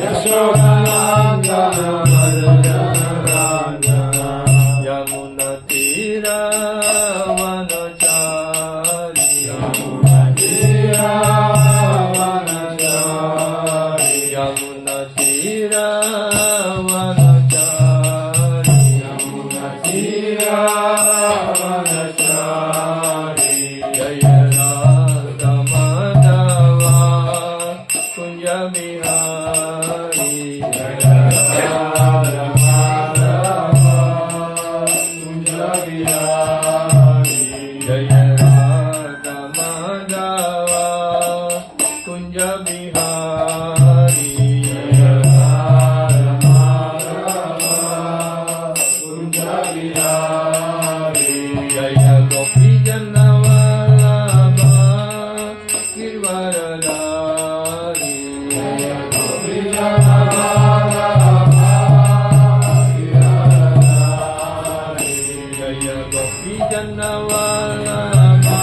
Yashodanandana Bhajanarandana Yamunatira Vanachari Yamunatira Vanachari Yamunatira Vanachari Yamunatira Vanachari Jaya Radha Madhava Kunja Bihari Jaya Radha Madhava Kunja Bihari Jaya Radha Madhava Kunja Bihari Jaya Radha Madhava Kunja Bihari Jaya Gopi Jannavalabha Girvaradari Jaya Gopi Jannavalabha Girvaradari Jaya Gopi Jannavalabha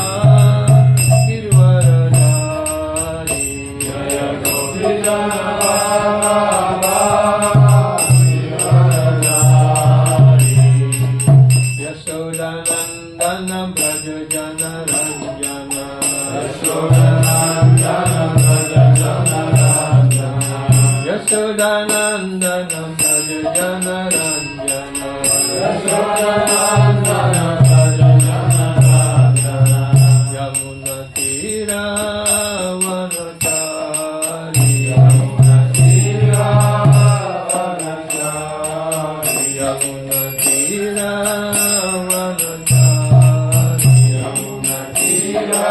Girvaradari Jaya Gopi Jannavalabha Girvaradari Yashodanandana Brajajanarandana Yashodanandana Brajajanarandana Yashodanandana Brajajanarandana Yashodanandana Brajajanarandana Yamunatira Vanachari Yamunatira Vanachari Yamunatira Vanachari Yamunatira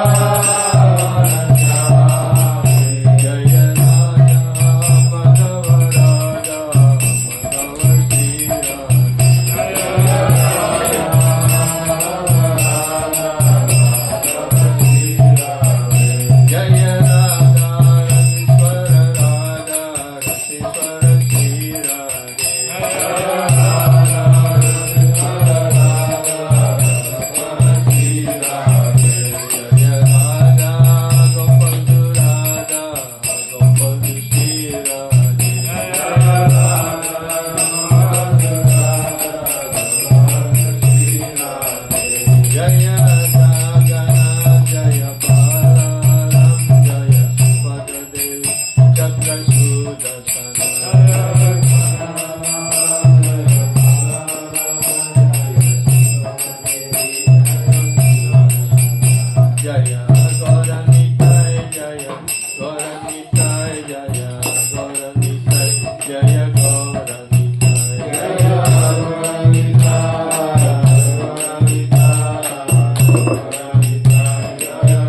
Vanachari Jaya Raja Madhava Raja Madhavashira Jaya Raja Madhavashira Jaya Radha Rasishwara Radha Rasishwara Shira Jaya Radha Rasishwara Radha Rasishwara Shira Jaya Radha Gopal Radha Gopal Shira Jaya Radha Jaya Jagana Jaya Pararam Jaya Subhadadev Chakra Sudasana Jaya Gauranitai Jaya Gauranitai Jaya Gauranitai Jaya Gauranitai Jaya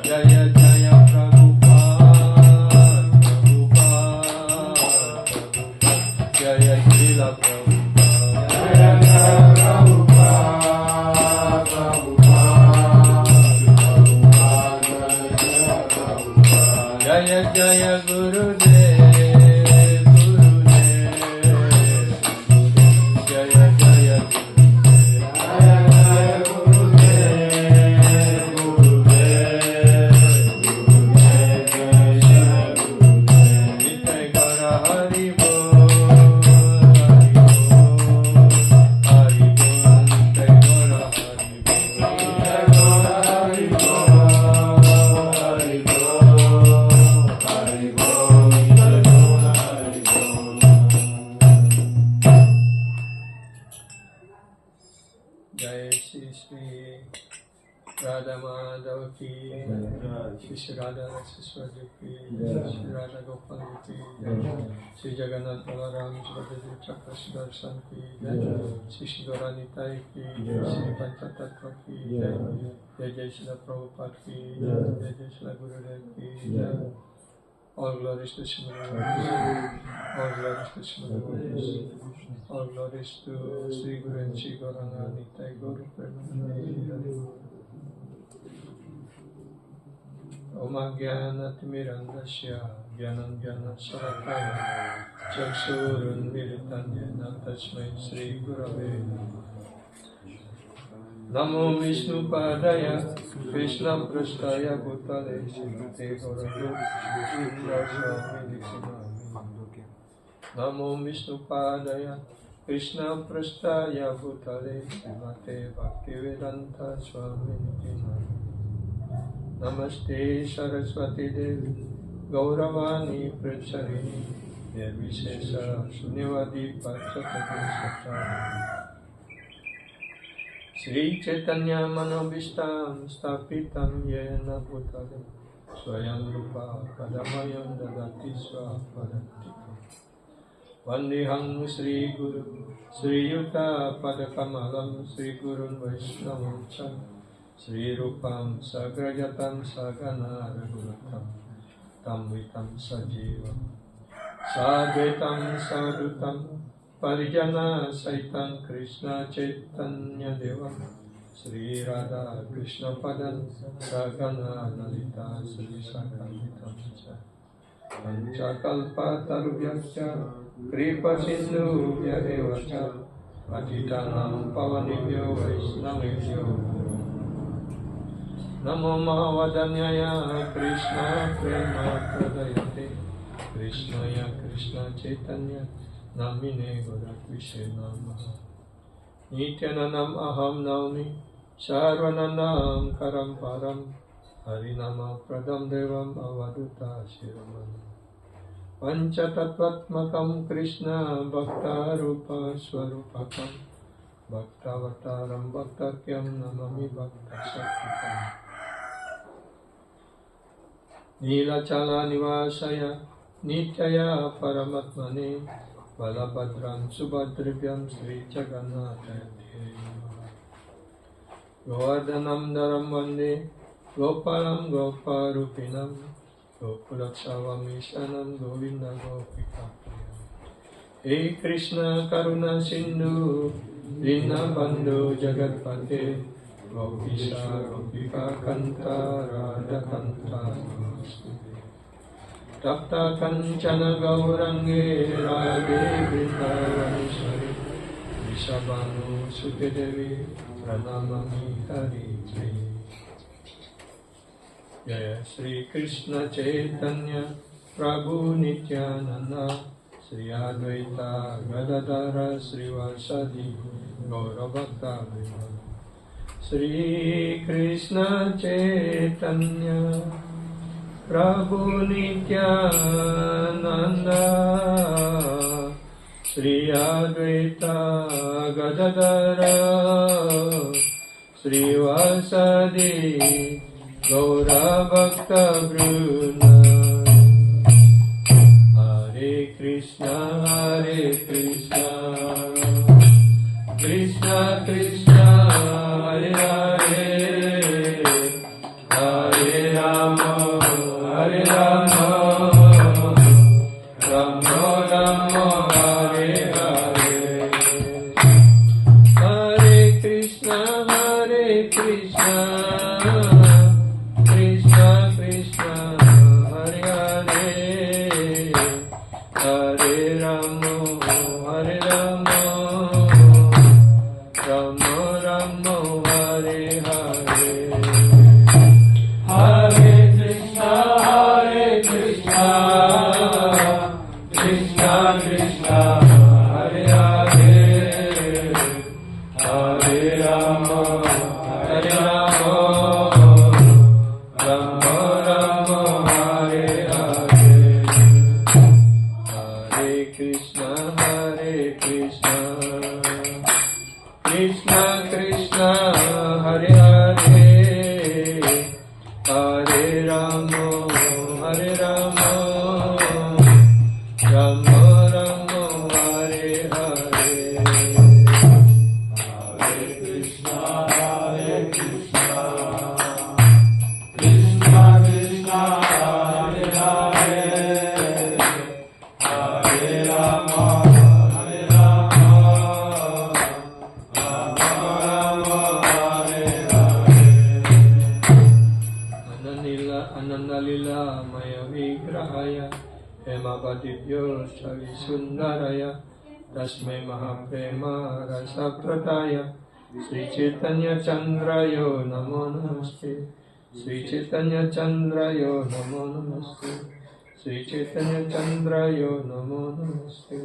Jaya Jaya Prabhupada Prabhupada Jaya Srila Prabhupada Jaya Jaya Jaya Gurudev Gurudev Jaya Jaya Nitai Gaura Hari Bol Hari Bol Nitai Gaura Hari Bol Hari Bol Hari Bol Hari Bol Jai Shri Shri Radha Madhava ki Shri Shri Radha Rasishwara ki Shri Radha Gopal ki Shri Jagannath Balaram Subhadra Chakra Sudarshan ki Shri Shri Gauranitai ki Shri Panchatattva ki Jai Jai Srila Prabhupada ki Jai Jai Srila Gurudev ki All glories to Srimad All glories to Srimad All glories to Sri Guru and Sri Gauranga Nitai Gaur Premanandi Om Jnanatimirandasya Jnanam Jnanasalakaya Chakshurunmilitan Yena Tasmai Sri Gurave Namo Vishnupadaya Krishna Prasthaya Bhutale Srimate Gauranga Namo Vishnupadaya Krishna Prasthaya Bhutale Srimate Bhaktivedanta Swamini Namaste Saraswati Devi Gauravani Pracharini Nirvishesha Sunyavadi Pachakati Sri Chaitanya Manobhishtam Stapitam Yena Bhutale Swayam Rupa Kadamayam Dadati Swapadantikam Vandeham Sri Guru Sri Yuta Padakamalam Sri Gurun Vaishnavam Cham Sri Rupam Sagrajatam Sagana Raghunatam Tam Vitam Sajivam Sadvetam Sadutam Parijana Saitam Krishna Chaitanya Devam Sri Radha Krishna Padan Sagana Lalita Sri Sakalitam Panchakalpa Tarubhyascha Kripa Sindhu Vyadevacha Patitanam Pavanibhyo Vaishnavibhyo Namo Mahavadanyaya Krishna Prema Pradayate Krishnaya Krishna Chaitanya Namine Godakvishe Namaha Nityananam Aham Naumi Sarvananam Karam Param Harinama Pradam Devam Avaduta Shiraman Panchatatvatmakam Krishna Bhakta Rupa Swarupakam Bhaktavataram Bhaktakyam Namami Bhakta Sakhitam Nilachala Nivasaya Nityaya Paramatmane Balabhadram Subhadrivyam Sri Jagannatha Govardhanam Dharam Vande Gopalam Goparupinam Gopulakshavamishanam Govinda Gopikapriyam Hey Krishna Karuna Sindhu Dinabandhu Jagatpate Gopisha Gopika Kanta Radha Kanta Tapta Kanchana Gaurange Radhe Vrindavaneshwari Vishabhanu Sutedevi Pranamami Hari Jai Jaya Sri Krishna Chaitanya Prabhu Nityananda Sri Advaita Gadadhara Sri Vasadi Gauravakta Sri Krishna Chaitanya Prabhu Nityananda Sri Advaita Gadadhara Sri Vasadi Gauravakta Bruna Hare Krishna Krishna Krishna Hare Hare Hare Rama Hare Rama Rama Rama Hare Hare Hare Krishna Krishna Krishna Hare Hare Hare Rama Hare Rama Rama Rama Hare Hare Hare Krishna Krishna Krishna Hare Hare Hare Rama Hare Rama Rama Rama Hare Hare Hare Krishna Krishna Krishna Hare Hare Hare Rama Hare Rama Rama Rama Hare Hare Hare Krishna Krishna Krishna Hare Hare Hare Rama Hare Rama Rama Rama Hare Hare Ananda Lila Maya Vigrahaya Hemabadibhyo Shavi Sundaraya Tasme Mahaprema Rasa Pradaya Sri Chaitanya Chandrayo Namo Namaste. Sri Chaitanya Chandrayo Namo Namaste. Sri Chaitanya Chandrayo Namo Namaste.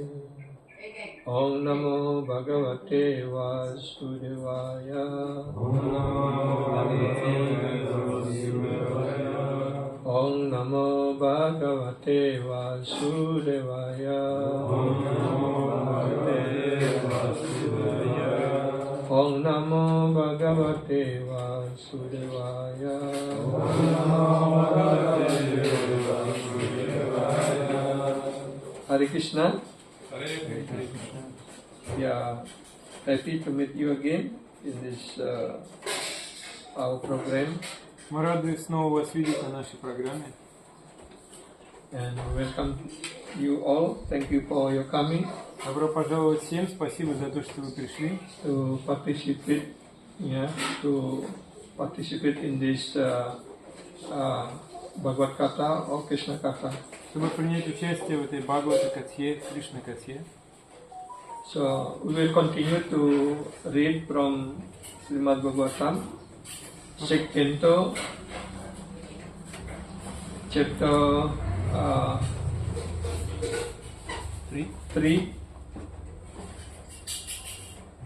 Om Namo Bhagavate Vasudevaya. Om Namo Bhagavate Vasudevaya. Om Namo Bhagavate Vasudevaya. Hare Krishna. Yeah, happy to meet you again in this our program. Мы рады снова вас видеть на нашей программе. And welcome you all. Thank you for your coming. Добро пожаловать всем. Спасибо за то, что вы пришли. To participate in this Bhagavad Katha or Krishna Katha. Чтобы принять участие в этой Бхагавата Катхе, Кришна Катхе. So we will continue to read from Srimad Bhagavatam, Canto, chapter 3.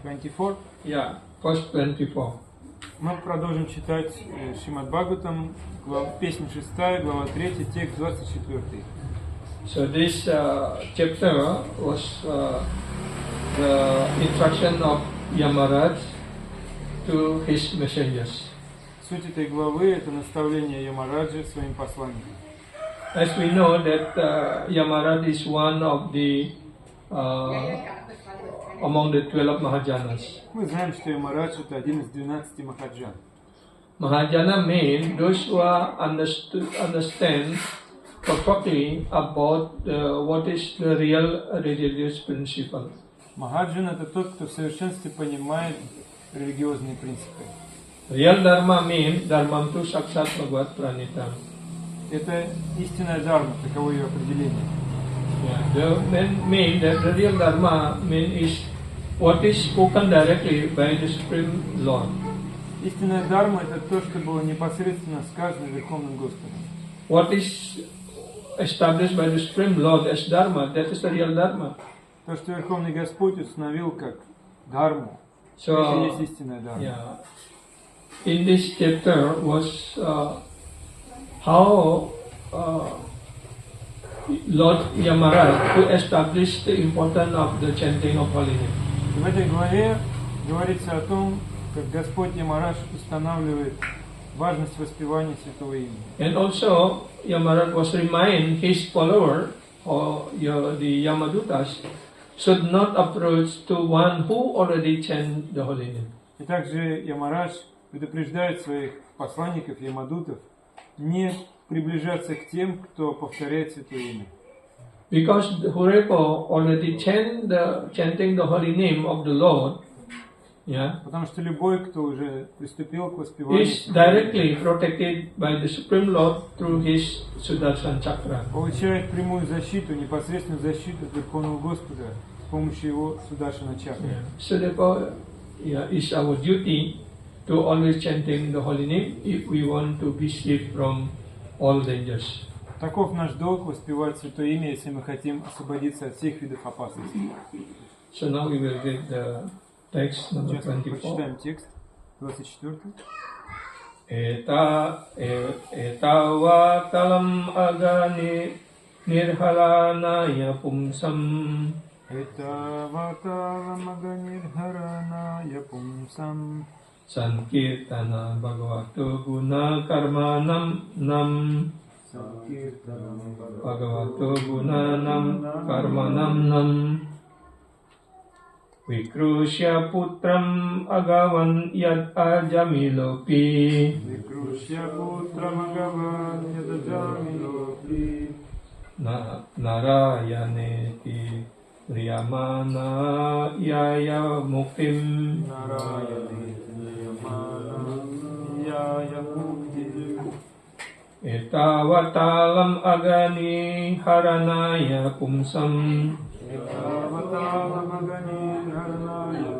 24. Yeah, first 24. Мы продолжим читать Шримад Бхагаватам, песня 6, глава 3, текст 24. So this chapter was the instruction of Yamaraj to his messengers. Суть этой главы – это наставление Ямараджи своим посланникам. As we know that Yamaraj is one of the among the 12 Mahajanas. Мы знаем, что Ямарадж – это один из 12 Махаджан. Mahajana mean those who are understand perfectly about what is the real religious principle. Махаджан – это тот, кто в совершенстве понимает религиозные принципы. Real dharma mean dharmam tu sakshat bhagavat pranitam. Это истинная дharma, таково ее определение. The mean that the real dharma mean is what is spoken directly by the Supreme Lord. Истинная дharma – это то, что было непосредственно сказано Верховным Господом. What is established by the Supreme Lord as dharma, that is the real dharma. То, что Верховный Господь установил как дхарму, So, это и есть истинная дharma. yeah. In this chapter was how Lord Yamaraj to establish the importance of the chanting of holy name. В этой главе говорится о том, как Господь Ямарадж устанавливает важность воспевания святого имени. And also Yamaraj was remind his follower or the Yamadutas should not approach to one who already chant the holy name. И также Ямарадж предупреждает своих посланников, Ямадутов, не приближаться к тем, кто повторяет святое имя. Because whoever already chanting the holy name of the Lord, yeah, Потому что любой, кто уже приступил к воспеванию, is directly protected by the Supreme Lord through his Sudarshan Chakra. получает прямую защиту, непосредственную защиту от Верховного Господа с помощью его Сударшана Чакры. Yeah. So therefore, it's our duty to always chanting the holy name if we want to be saved from all dangers. Таков наш долг — воспевать святое имя, если мы хотим освободиться от всех видов опасностей. So now we will read the text number Сейчас мы 24. прочитаем текст 24. Etawa talam agani nirhalanaya pumsam Это ваталамаганирхараная пумсам sankirtana bhagavato guna karmanam nam bhagavato guna nam karmanam nam vikrusya putram agavan yad ajamilopi Викрушья путрамагаван ядажамилопи Narayaneti Priyamana Yaya Muktim Нараяни Нiyamana Yaya Mukti Etavatalam Agani Haranaya Pumsam Ekavatalamagani Haranaya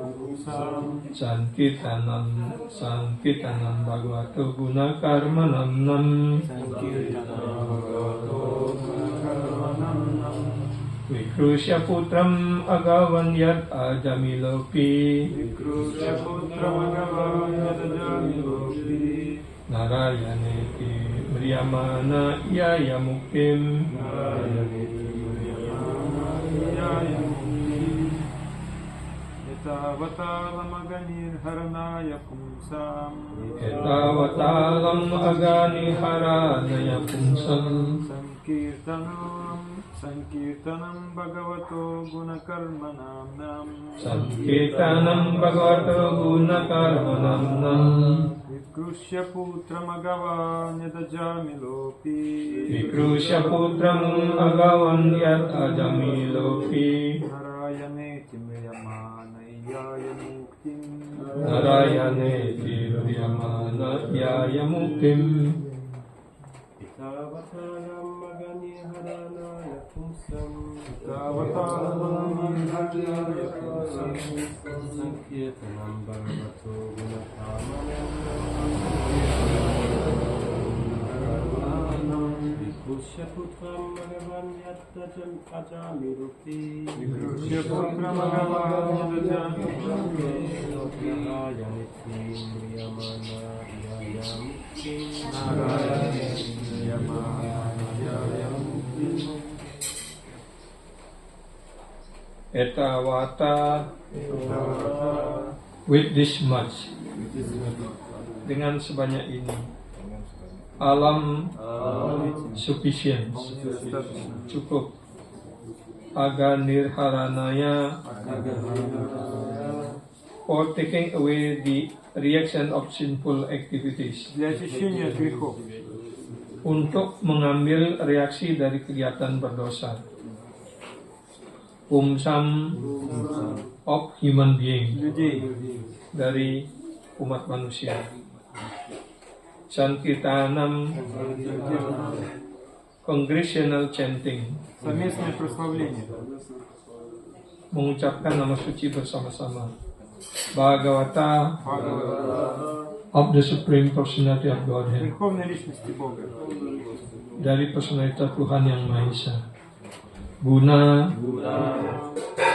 Sankirtanam Bhagavato Gunakarmanam Nam Vikrusya Putram Agavan Yat Ajamilopi Narayaneti Mriyamana Yaya Muktim Etavatalam aganir haranaya pumsam Etavatalam Agani Haranaya Pumsam Sankirtanam Bhagavato Gunakarmanam Nam Sankirtanam Bhagavato Gunakarmanam Nam Vikrusya Putram Agavan Yadajamilopi Vikrusya Putram Agavan Yat Ajamilopi Narayaneti Mriyamana Yaya Muktim Narayaneti Mriyamana Yaya Muktim Etavatalam aganir haranaya pumsam Etavatalam aganir haranaya pumsam Sankirtanam Bhagavato Gunakarmanam Vikrusya Putram Agavan Yadajamilopi Vikrusya Putram Agavan Yadajamilopi Narayaneti Mriyamana Yaya Muktim Narayaneti Mriyamana Yaya Muktim Etawata with this much, dengan sebanyak ini, alam sufficient, cukup, aga nirharanaya, for taking away the reaction of sinful activities, для очищения от грехов, untuk mengambil reaksi dari kegiatan berdosa, pumsam of human being, людей, dari umat manusia, sankirtanam congregational chanting, совместное прославление, mengucapkan nama suci bersama-sama, Bhagavata of the Supreme Personality of Godhead, Верховной Личности Бога, dari personalitas Tuhan yang Maha Esa, Guna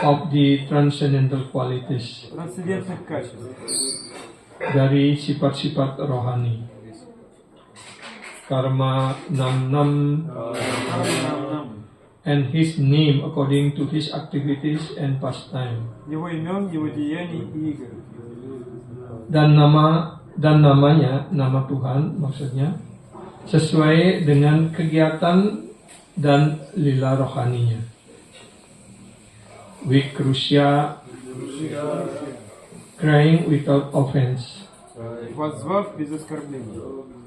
of the transcendental qualities, трансцендентных качеств, dari sifat-sifat rohani, Karma Nam and his name according to his activities and pastime, его имен, его деяний и игр, dan namanya, nama Tuhan maksudnya, sesuai dengan kegiatan dan lila rohaninya. Vikrusya, crying without offense, воззвав без оскорблений,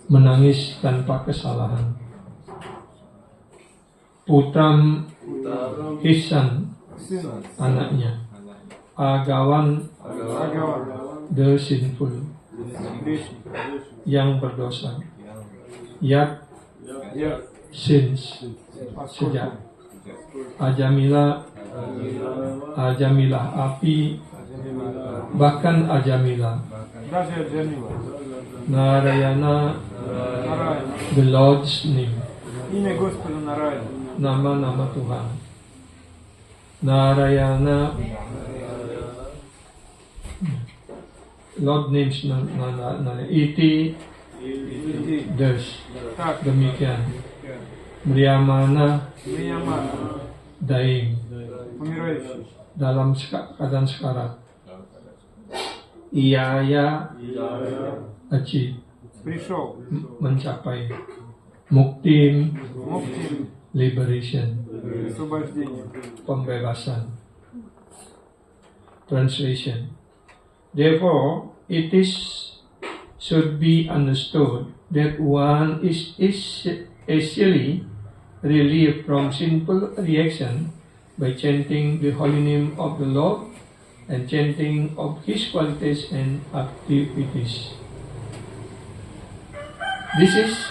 menangis tanpa kesalahan. Putram, his son, сын, anaknya. Agawan, Агаван, the sinful, грешник, yang berdosa. Yat, я, sins, sejak. Ajamila, ajamilah api, bahkan ajamila. даже Аджамила, Narayana, Нараяна, the Lord's name, имя Господа Нараяна, nama-nama Tuhan. Narayana, Lord names iti, des, так, demikian. Mriyamana, Мрiyamana, dying, умирающий, dalam keadaan sekarat. Iyaya, achieve, пришел, mencapai. Muktim, Мукти, liberation, освобождение. pembebasan. Translation. Therefore, it should be understood that one is essentially relieved from sinful reaction by chanting the holy name of the Lord and chanting of His qualities and activities. This is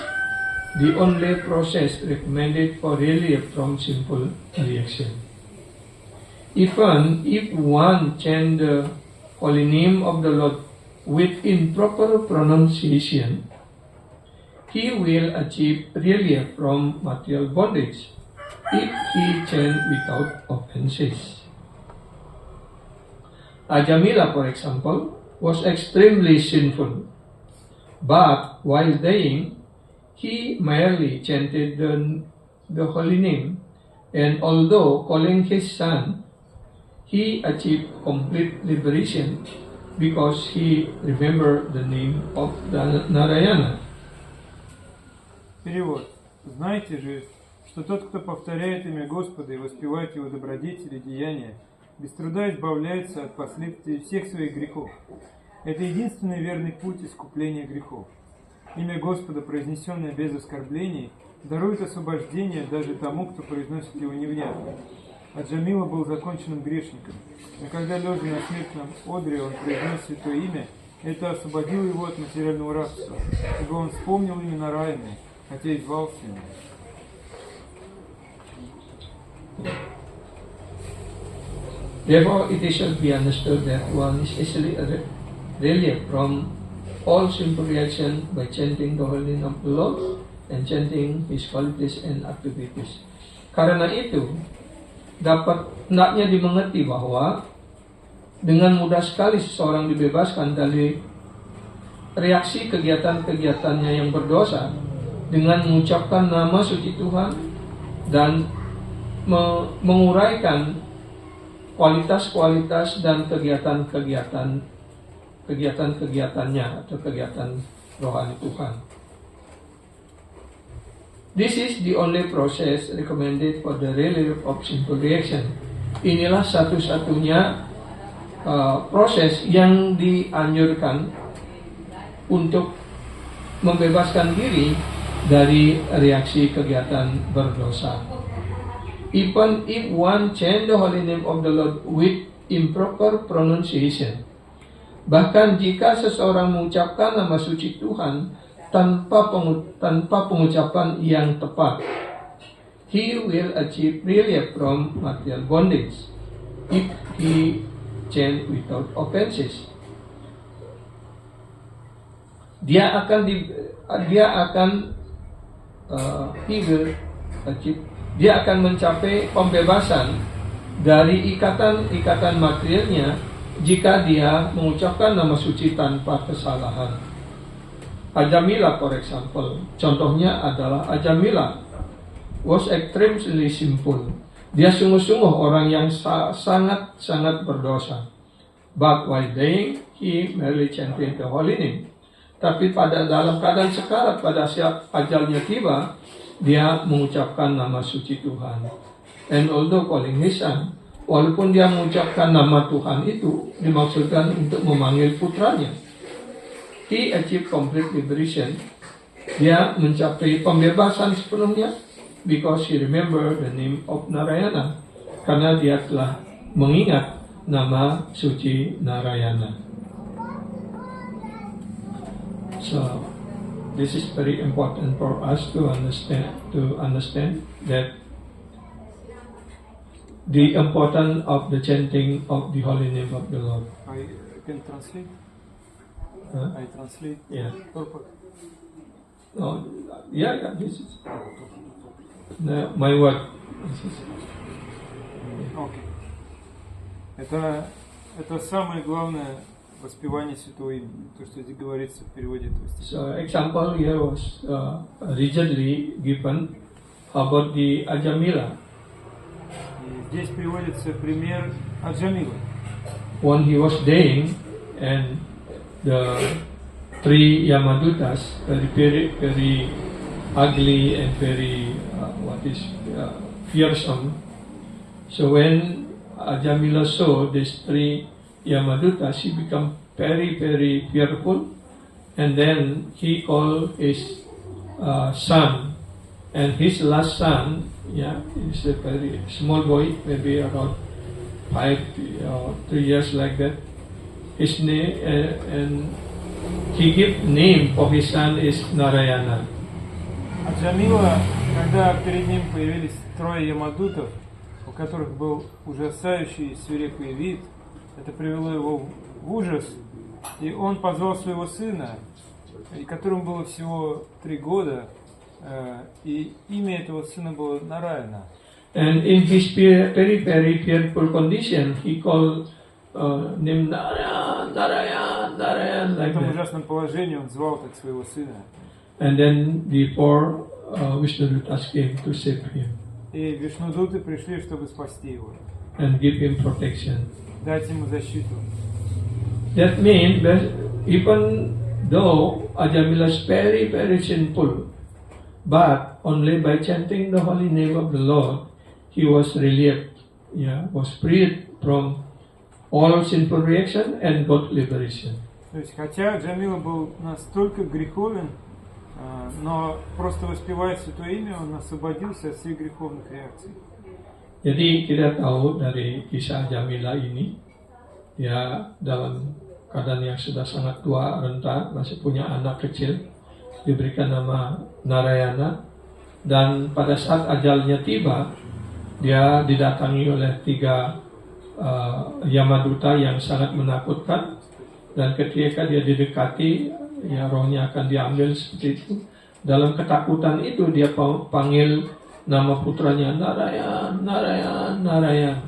the only process recommended for relief from sinful reaction. Even if one chants the holy name of the Lord with improper pronunciation, he will achieve relief from material bondage if he chant without offenses. Ajamila, for example, was extremely sinful, but while dying, he merely chanted the holy name, and although calling his son, he achieved complete liberation because he remembered the name of Narayana. Перевод. Знайте же, что тот, кто повторяет имя Господа и воспевает его добродетели и деяния, без труда избавляется от последствий всех своих грехов. Это единственный верный путь искупления грехов. Имя Господа, произнесенное без оскорблений, дарует освобождение даже тому, кто произносит его невнятно. Аджамила был законченным грешником, но когда лежа на смертном одре он произнес святое имя, это освободило его от материального рабства, ибо он вспомнил имя Нараяны, хотя и звался им. Therefore, it should be understood that one is easily relieved from all sinful reaction by chanting the holy name of the Lord and chanting His qualities and activities. Karena itu, dapat hendaknya dimengerti bahwa dengan mudah sekali seseorang dibebaskan dari reaksi kegiatan-kegiatannya yang berdosa dengan mengucapkan nama suci Tuhan dan menguraikan kualitas-kualitas dan kegiatan-kegiatannya atau kegiatan rohani Tuhan. This is the only process recommended for the relief of sinful reaction. Inilah satu-satunya proses yang dianjurkan untuk membebaskan diri dari reaksi kegiatan berdosa. Even if one chant the holy name of the Lord with improper pronunciation, bahkan jika seseorang mengucapkan nama suci Tuhan tanpa pengucapan yang tepat, he will achieve relief from material bondage if he chant without offenses. Dia akan mencapai pembebasan dari ikatan materialnya jika dia mengucapkan nama suci tanpa kesalahan. Ajamila, for example, contohnya adalah Ajamila was extremely sinful. Dia sungguh-sungguh orang yang sangat berdosa. But while dying, he merely chanted the holy name. Tapi dalam keadaan sekarat, pada saat ajalnya tiba, dia mengucapkan nama suci Tuhan. And although calling his son, walaupun dia mengucapkan nama Tuhan itu dimaksudkan untuk memanggil putranya, he achieved complete liberation. Dia mencapai pembebasan sepenuhnya because he remember the name of Narayana, karena dia telah mengingat nama suci Narayana. So this is very important for us to understand that the importance of the chanting of the holy name of the Lord. I can translate. I translate. Yeah. Purport. Oh, yeah. This is my word. Okay. Это самое главное воспевание святого имени, то, что здесь говорится в переводе этого стиха. So example here was recently given about the Ajamila. Здесь приводится пример Аджамила. When he was dying, and the three Yamadutas, very ugly and very fearsome. So when Ajamila saw these three Yamadutas, he became very fearful, and then he called his son, and his last son, is a very small boy, maybe around 5 or 3 years like that. His name and he gave name for his son is Narayana. Аджамила, когда перед ним появились трое ямадутов, у которых был ужасающий свирепый вид, Это привело его в ужас, и он позвал своего сына, и которому было всего 3 года, и имя этого сына было Нараяна. And in his very fearful condition, he called name Narayan, Narayan, Narayan, В like этом that. ужасном положении он звал так своего сына. And then the 4 Vishnudutas came to save him И Вишнудуты пришли, чтобы спасти его, and give him protection. дать ему защиту. That means that even though Ajamila is very sinful, but only by chanting the holy name of the Lord, he was relieved, was freed from all sinful reaction and got liberation. То есть, хотя Джамила был настолько греховен, но просто воспевая Святое Имя, он освободился от всех греховных реакций. Jadi kita tahu dari kisah Jamila ini, dia dalam keadaan yang sudah sangat tua, renta, masih punya anak kecil, diberikan nama Narayana, dan pada saat ajalnya tiba, dia didatangi oleh 3 Yamaduta yang sangat menakutkan, dan ketika dia didekati, rohnya akan diambil seperti itu. Dalam ketakutan itu dia panggil nama putranya Narayan, Narayan, Narayan.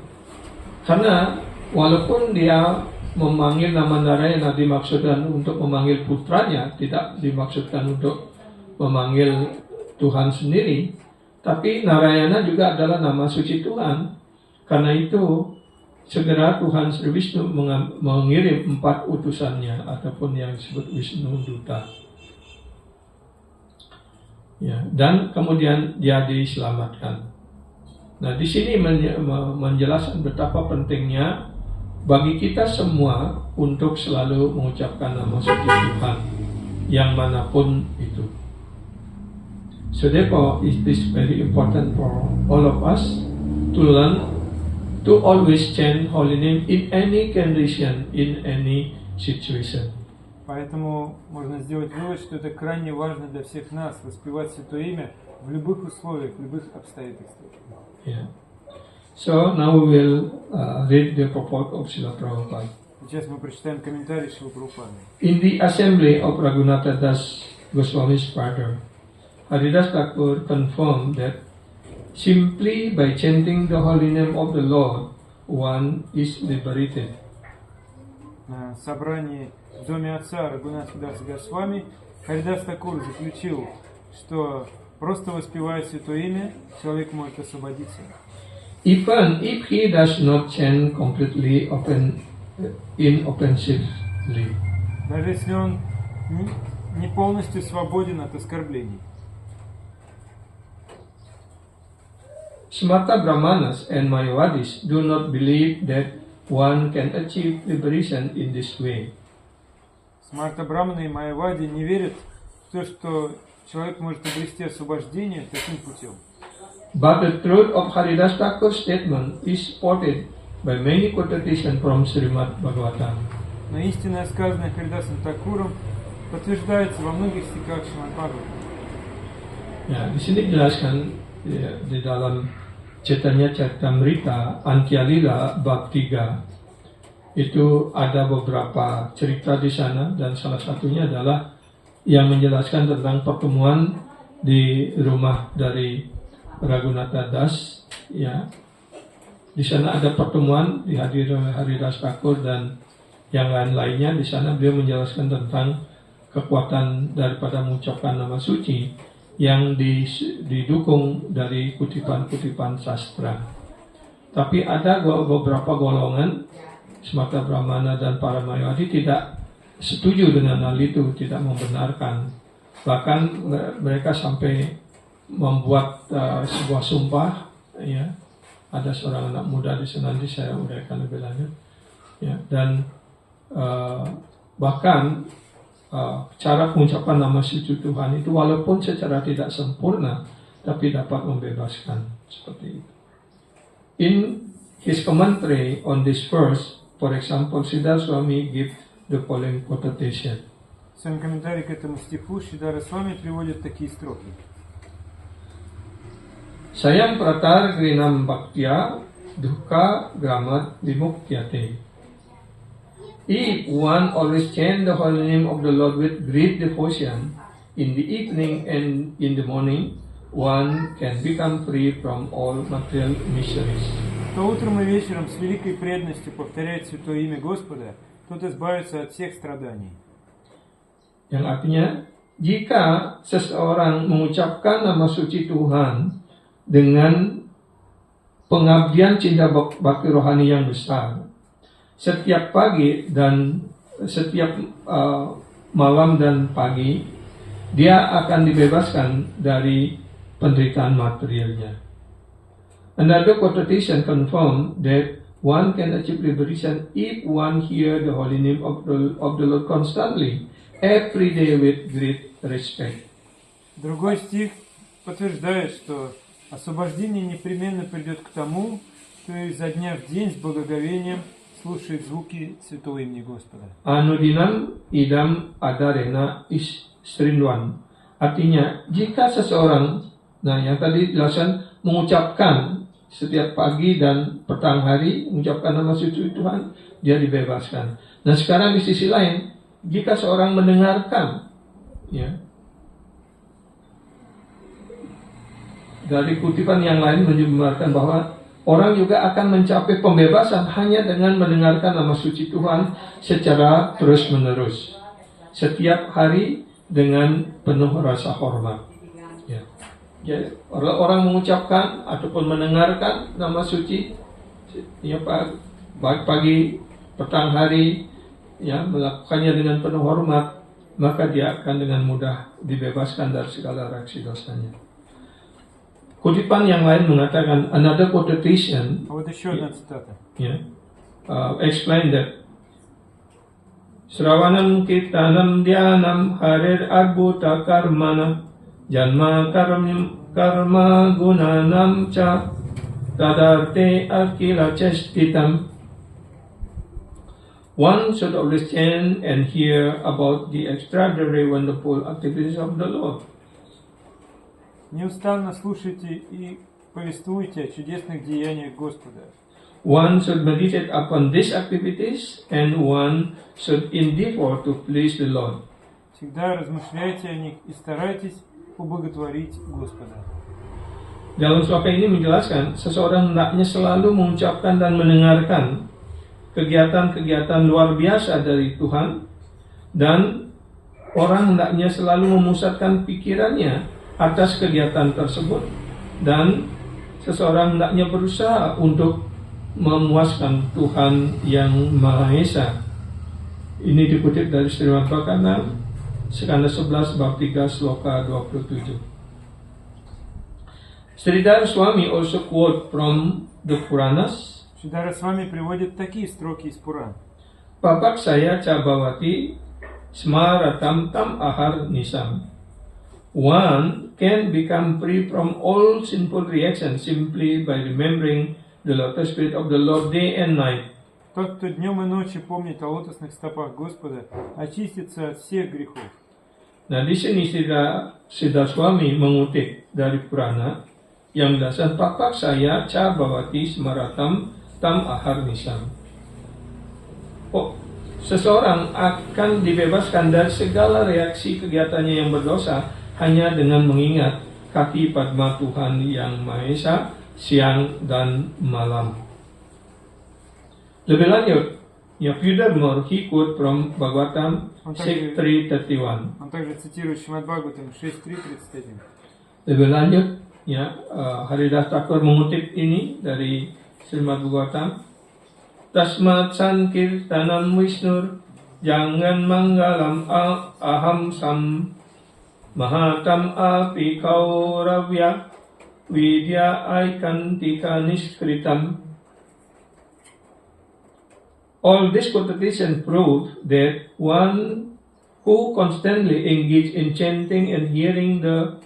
Karena walaupun dia memanggil nama Narayana dimaksudkan untuk memanggil putranya, tidak dimaksudkan untuk memanggil Tuhan sendiri, tapi Narayana juga adalah nama suci Tuhan. Karena itu segera Tuhan Sri Wisnu mengirim 4 utusannya ataupun yang disebut Wisnu Duta. Dan kemudian dia diselamatkan. Nah, di sini menjelaskan betapa pentingnya bagi kita semua untuk selalu mengucapkan nama suci Tuhan yang manapun itu. So therefore, it is very important for all of us to learn to always chant holy name in any condition, in any situation. Поэтому можно сделать вывод, что это крайне важно для всех нас воспевать Святое Имя в любых условиях, в любых обстоятельствах. Yeah. So now we will read the purport of Srila Prabhupada. Сейчас мы прочитаем комментарий Шрилы Прабхупады. In the assembly of Raghunatha Das Goswami's father, Haridas Thakur confirmed that simply by chanting the holy name of the Lord, one is liberated. На собрании в доме отца Рагунатха Даса Госвами Харидас Такур заключил, что просто воспевая Святое Имя, человек может освободиться. Even if he does not chant completely inoffensively. Даже если он не полностью свободен от оскорблений. Smarta Brahmanas and Mayavadis do not believe that one can achieve liberation in this way. Смарта Брамана и Майявади не верят в то, что человек может обрести освобождение таким путем. But the truth of Haridas Thakur's statement is supported by many quotations from Srimad Bhagavatam. Но истинное, сказанное Харидасом Такуром, подтверждается во многих стихах Шримад Бхагаватам. Ya, di sini dijelaskan di dalam Chaitanya Charitamrita Antyalila bab 3 itu ada beberapa cerita di sana, dan salah satunya adalah yang menjelaskan tentang pertemuan di rumah dari Raghunatha Das. Ya, di sana ada pertemuan dihadiri oleh Haridas Thakur dan yang lain-lainnya. Di sana beliau menjelaskan tentang kekuatan daripada mengucapkan nama suci yang didukung dari kutipan-kutipan sastra. Tapi ada beberapa golongan Smarta Brahmana dan para Mayavadi tidak setuju dengan hal itu, tidak membenarkan. Bahkan mereka sampai membuat sebuah sumpah. Ya, ada seorang anak muda di sana, nanti saya uraikan lebih lanjut. Ya, dan bahkan cara pengucapan nama suci Tuhan itu walaupun secara tidak sempurna, tapi dapat membebaskan, seperti itu. In his commentary on this verse, for example, Siddhar Swami give the following quotation. В своем комментарии к этому стиху Шридхара Свами приводит такие строки. Sayam pratar grinam bhaktya dukkha gramat vimuktyate. If one always chant the holy name of the Lord with great devotion in the evening and in the morning, one can become free from all material miseries. Кто утром и вечером с великой преданностью повторяет святое имя Господа, тот избавится от всех страданий. Yang artinya, jika seseorang mengucapkan nama suci Tuhan dengan pengabdian cinta bakti rohani yang besar, setiap pagi dan setiap malam dan pagi, dia akan dibebaskan dari penderitaan materialnya. Another quotation confirms that one can achieve liberation if one hear the holy name of the Lord constantly, every day with great respect. Другой стих подтверждает, что освобождение непременно придет к тому, кто изо дня в день с благоговением слушает звуки святого имени Господа. Anudinam idam adarena istrinduan. Artinya, jika seseorang, nah yang tadi dijelaskan, mengucapkan setiap pagi dan petang hari, mengucapkan nama suci Tuhan, dia dibebaskan. Nah sekarang di sisi lain, jika seorang mendengarkan, ya, dari kutipan yang lain menjelaskan bahwa orang juga akan mencapai pembebasan hanya dengan mendengarkan nama suci Tuhan secara terus-menerus. Setiap hari dengan penuh rasa hormat. Ya. Jadi, orang mengucapkan ataupun mendengarkan nama suci, ya, baik pagi, petang hari, ya, melakukannya dengan penuh hormat, maka dia akan dengan mudah dibebaskan dari segala reaksi dosanya. Kutipan yang lain mengatakan, another quotation, Вот еще одна цитата. Explain that Sravanam kirtanam dhyanam harir adbhuta karmana janma karma gunanam cha tadarte akila chestitam. One should always chant and hear about the extraordinary wonderful activities of the Lord. Неустанно слушайте и повествуйте о чудесных деяниях Господа. One should meditate upon these activities and one should endeavor to please the Lord. Всегда размышляйте о них и старайтесь поблаготворить Господа. Dalam sloka ini menjelaskan, seseorang hendaknya selalu mengucapkan dan mendengarkan kegiatan-kegiatan luar biasa dari Tuhan, dan orang hendaknya selalu memusatkan pikirannya atas kegiatan tersebut, dan seseorang hendaknya berusaha untuk memuaskan Tuhan yang Maha Esa. Ini dikutip dari Srimad Bhagavatam skanda 11 bab 3 sloka 27. Sridhar Swami also quote from the Puranas. Шридхара Свами приводит такие строки из Пуран. Papak saya cabawati smaratam tam ahar nisam. One can become free from all sinful reactions simply by remembering the lotus feet of the Lord day and night. Тот, кто днем и ночью помнит о лотосных стопах Господа, очистится от всех грехов. Nah di sini Sridhar Swami mengutip dari Purana yang dasar papak saya cabawati smaratam tam ahar nisam. Seseorang akan dibebaskan dari segala reaksi kegiatannya yang berdosa hanya dengan mengingat kaki Padma Tuhan yang Maha Esa siang dan malam. Lebih lanjut, furthermore, he quote from Bhagavatam 6.3.31. Он также цитирует Шримад Бхагаватам 6.3.31. Lebih lanjut, Haridas Thakur mengutip ini dari Srimad Bhagavatam. Tasmat sankirtanam Wishnur jangan manggalam aham sam mahatam api kauravya vidya aikantika niskritam. All this quotation prove that one who constantly engage in chanting and hearing the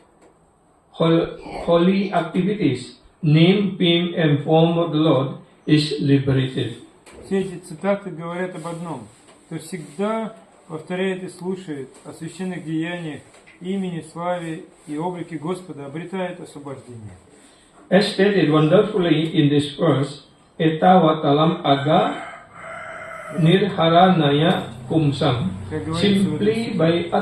holy activities, name, fame, and form of the Lord is liberated. Все эти цитаты говорят об одном, кто всегда повторяет и слушает о священных деяниях, имени, славе и облике Господа, обретает освобождение. As stated wonderfully in this verse, etawatalam aga nirharanaya kumsam. Simply by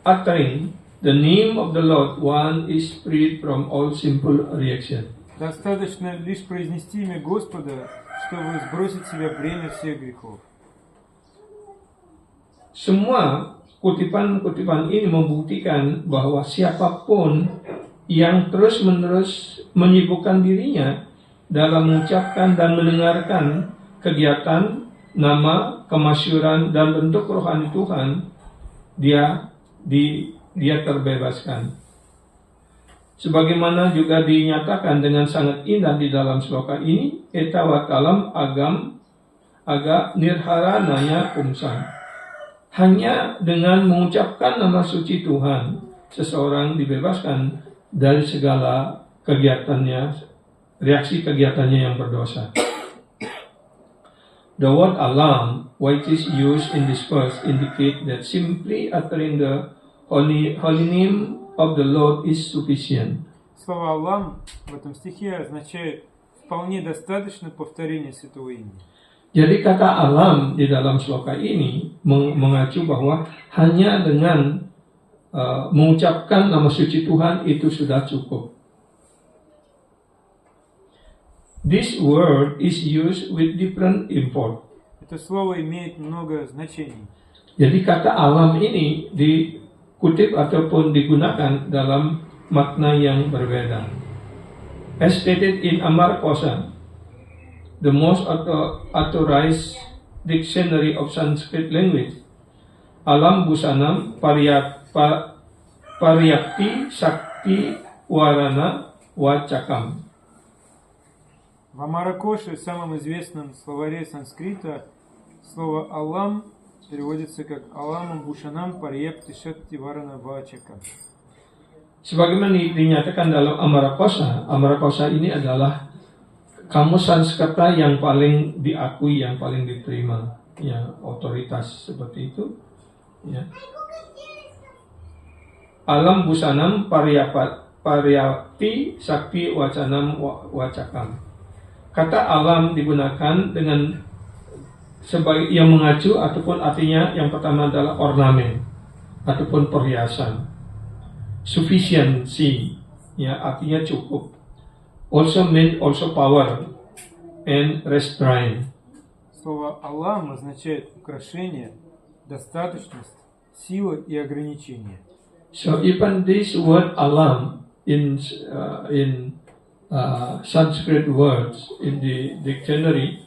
uttering the name of the Lord, one is freed from all simple reaction. Достаточно лишь произнести имя Господа, чтобы сбросить с себя бремя всех грехов. Semua kutipan-kutipan ini membuktikan bahwa siapapun yang terus-menerus menyibukkan dirinya dalam mengucapkan dan mendengarkan kegiatan, nama, kemasyuran, dan bentuk rohani Tuhan, dia terbebaskan. Sebagaimana juga dinyatakan dengan sangat indah di dalam sloka ini, etawatalam agam aga nirharanaya kumsam. Hanya dengan mengucapkan nama suci Tuhan, seseorang dibebaskan dari segala kegiatannya, reaksi kegiatannya yang berdosa. The word alam, which is used in this verse, indicate that simply uttering the holy name of the Lord is sufficient. Слово «Аллам» в этом стихе означает «вполне достаточно повторения святого имени». Jadi kata alam di dalam sloka ini mengacu bahwa hanya dengan mengucapkan nama suci Tuhan itu sudah cukup. This word is used with different import. Это слово имеет много значений. Jadi kata alam ini dikutip ataupun digunakan dalam makna yang berbeda. As stated in Amar Kosa, the most authorized dictionary of Sanskrit language, alam busanam paryakti sakti warana wacakam. В Амаракоше, самом известном словаре санскрита, слово «Алам» переводится как «Аламам Бушанам Парьепти Шакти Варана Вачака». Sebagaimana dinyatakan dalam Amarakosa ini adalah kamus Sanskerta yang paling diakui, yang paling diterima, ya, otoritas seperti itu, ya. Alam busanam paryapti sakti wacanam wacakam. Kata alam digunakan dengan sebagai yang mengacu ataupun artinya yang pertama adalah ornamen ataupun perhiasan. Sufficiency, ya, artinya cukup. Also mean also power and restraint. Слово «Алам» означает украшение, достаточность, сила и ограничение. So even this word alam in Sanskrit words in the dictionary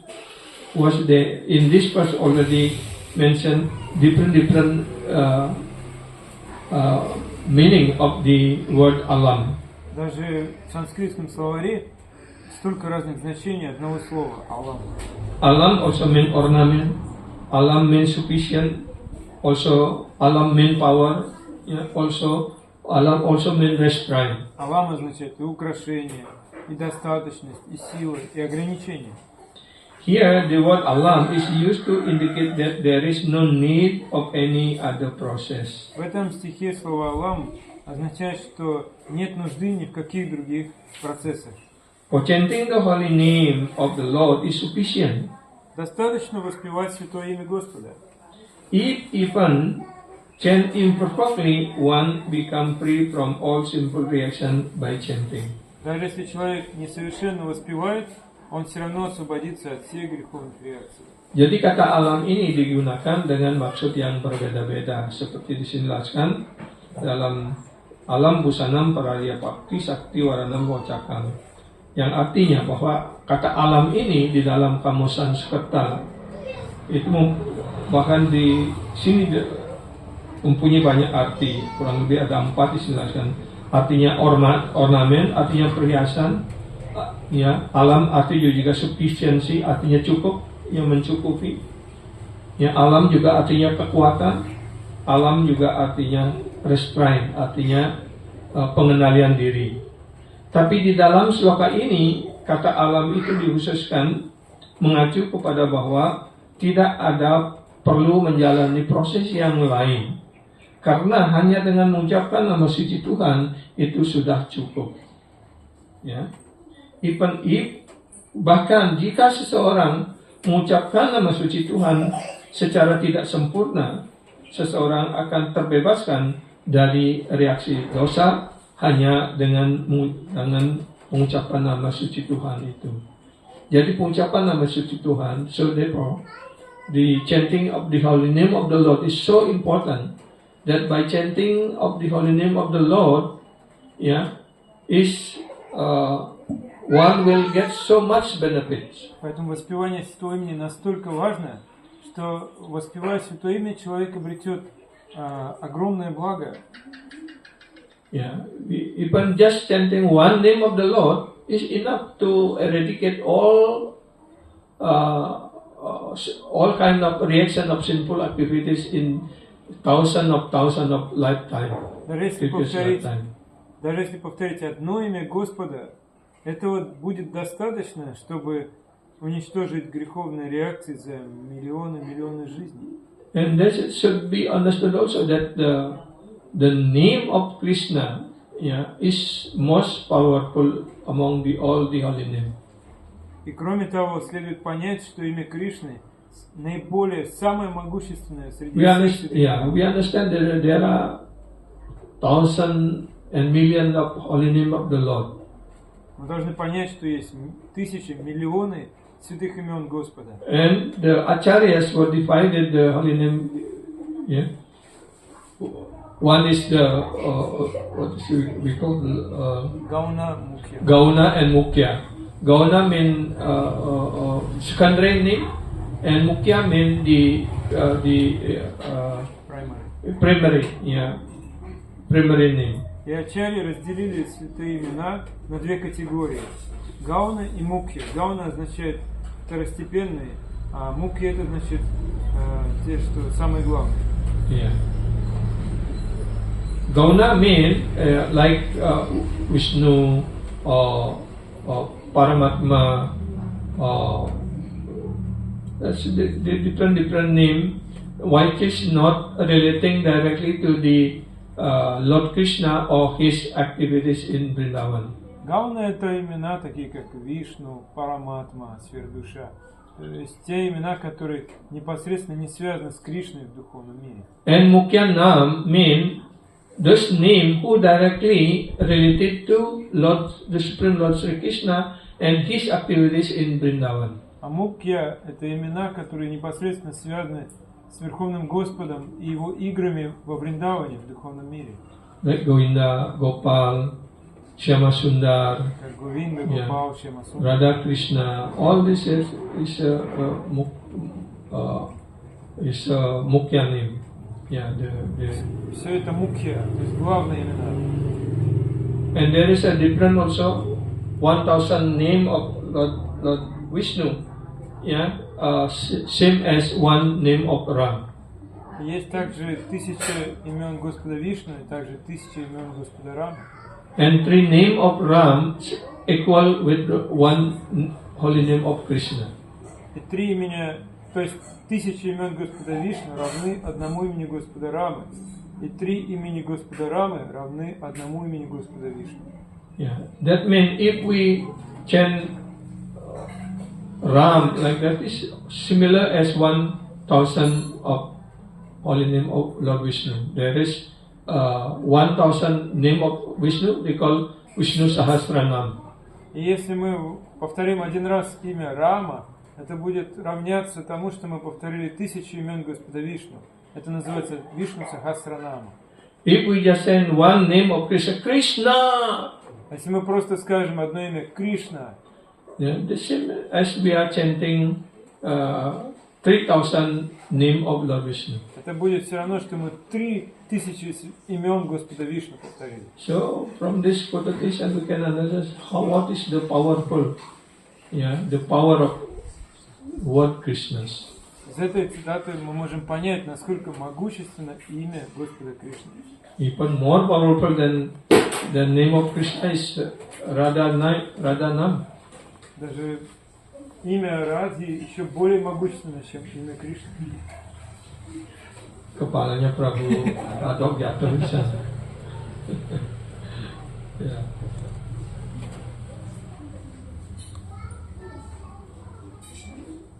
was in this verse already mentioned different meaning of the word alam. Даже в санскритском словаре столько разных значений одного слова «Алам». Alam also mean ornament, alam mean sufficient, also alam mean power, yeah, also alam also mean restraint. «Алам» означает и украшение, и достаточность, и сила, и ограничение. Here the word alam is used to indicate that there is no need of any other process. В этом стихе слово «Алам» означает, что нет нужды ни в каких других процессах. For chanting the holy name of the Lord is sufficient. Достаточно воспевать святое имя Господа. If even chant imperfectly, one become free from all simple reaction by chanting. Даже если человек несовершенно воспевает, он все равно освободится от всех греховных реакций. Jadi kata alam ini digunakan dengan maksud yang berbeda-beda, seperti dijelaskan dalam alam busanam paraya pakti sakti waranam wacakam, yang artinya bahwa kata alam ini di dalam kamus Sanskerta itu bahkan di sini mempunyai banyak arti, kurang lebih ada 4 dijelaskan. Artinya ornamen, artinya perhiasan, ya, alam artinya juga sufficiency, artinya cukup, yang mencukupi. Ya, alam juga artinya kekuatan, alam juga artinya restraint, artinya pengendalian diri. Tapi di dalam sloka ini kata alam itu dikhususkan mengacu kepada bahwa tidak ada perlu menjalani proses yang lain. Karena hanya dengan mengucapkan nama suci Tuhan itu sudah cukup. Ya. Even if bahkan jika seseorang mengucapkan nama suci Tuhan secara tidak sempurna, seseorang akan terbebaskan dari reaksi dosa hanya dengan mengucapkan nama suci Tuhan itu. Jadi pengucapan nama suci Tuhan, so therefore, the chanting of the holy name of the Lord is so important that by chanting of the holy name of the Lord, one will get so much benefits. Поэтому воспевание Святого имени настолько важно, что воспевая Святое имя, человек обретет огромное благо. Even just chanting one name of the Lord is enough to eradicate all kind of reaction of sinful activities in thousands of lifetime. Даже если повторить одно имя Господа, этого будет достаточно, чтобы уничтожить греховные реакции за миллионы жизней. And this should be understood also that the name of Krishna is most powerful among all the holy names. И кроме того, следует понять, что имя Кришны наиболее самое могущественное среди всех. We understand that there are thousands and millions of holy names of the Lord. Мы должны понять, что есть тысячи, миллионы святых имен Господа. And the acharyas were divided the holy name. One is the what we call Gauna, Mukhya. Gauna and Mukhya. Gauna mean secondary name, and Mukhya mean the primary name. И ачарьи разделили святые имена на две категории: Гауна и Мукхья. Гауна означает второстепенные, а Мукхья это значит те, что самые главные. Gauna mean like Vishnu Paramatma. That's the different name. Which is not relating directly to the Lord Krishna or his activities in Vrindavan. Гауна это имена такие как Вишну, Параматма, Сверхдуша. То есть те имена, которые непосредственно не связаны с Кришной в духовном мире. And Mukhya Nam mean those names who directly related to the Supreme Lord Sri Krishna and his activities in Vrindavan. А Мукхья это имена, которые непосредственно связаны с Верховным Господом и его играми во Вриндаване, в духовном мире. Like Govinda, Gopal, Shyama Sundar, Говинда, Гопал, Шьяма Сундар, Radha Krishna, all this is Mukhya name. Все это Мукхья, то есть главные имена. And there is a different also 1000 name of Lord Vishnu. Same as one name of Ram. Есть также 1000 имен Господа Вишну и также 1000 имен Господа Рама. And 3 name of Ram equal with one holy name of Krishna. И 3 имени, то есть 1000 имен Господа Вишну равны одному имени Господа Рамы. И 3 имени Господа Рамы равны одному имени Господа Вишну. That means if we chant Ram like that is similar as 1000 of holy name of Lord Vishnu. There is 1000 name of Vishnu, they call Vishnu Sahasranam. И если мы повторим один раз имя Рама, это будет равняться тому, что мы повторили 1000 имен Господа Вишну. Это называется Вишну Сахасранама. If we just say one name of Krishna, Krishna. Если мы просто скажем одно имя Кришна, the same as we are chanting 3000 name of Lord Vishnu. Это будет все равно, что мы 3000 имен Господа Вишну повторили. So from this quotation we can understand what is the powerful, the power of word Krishnas. Из этой цитаты мы можем понять, насколько могущественно имя Господа Кришны. Even more powerful than the name of Krishna is Radhanam. Даже имя Радхи еще более могущественно, чем имя Кришны. Kepalanya Prabu Adok jatuh di sana.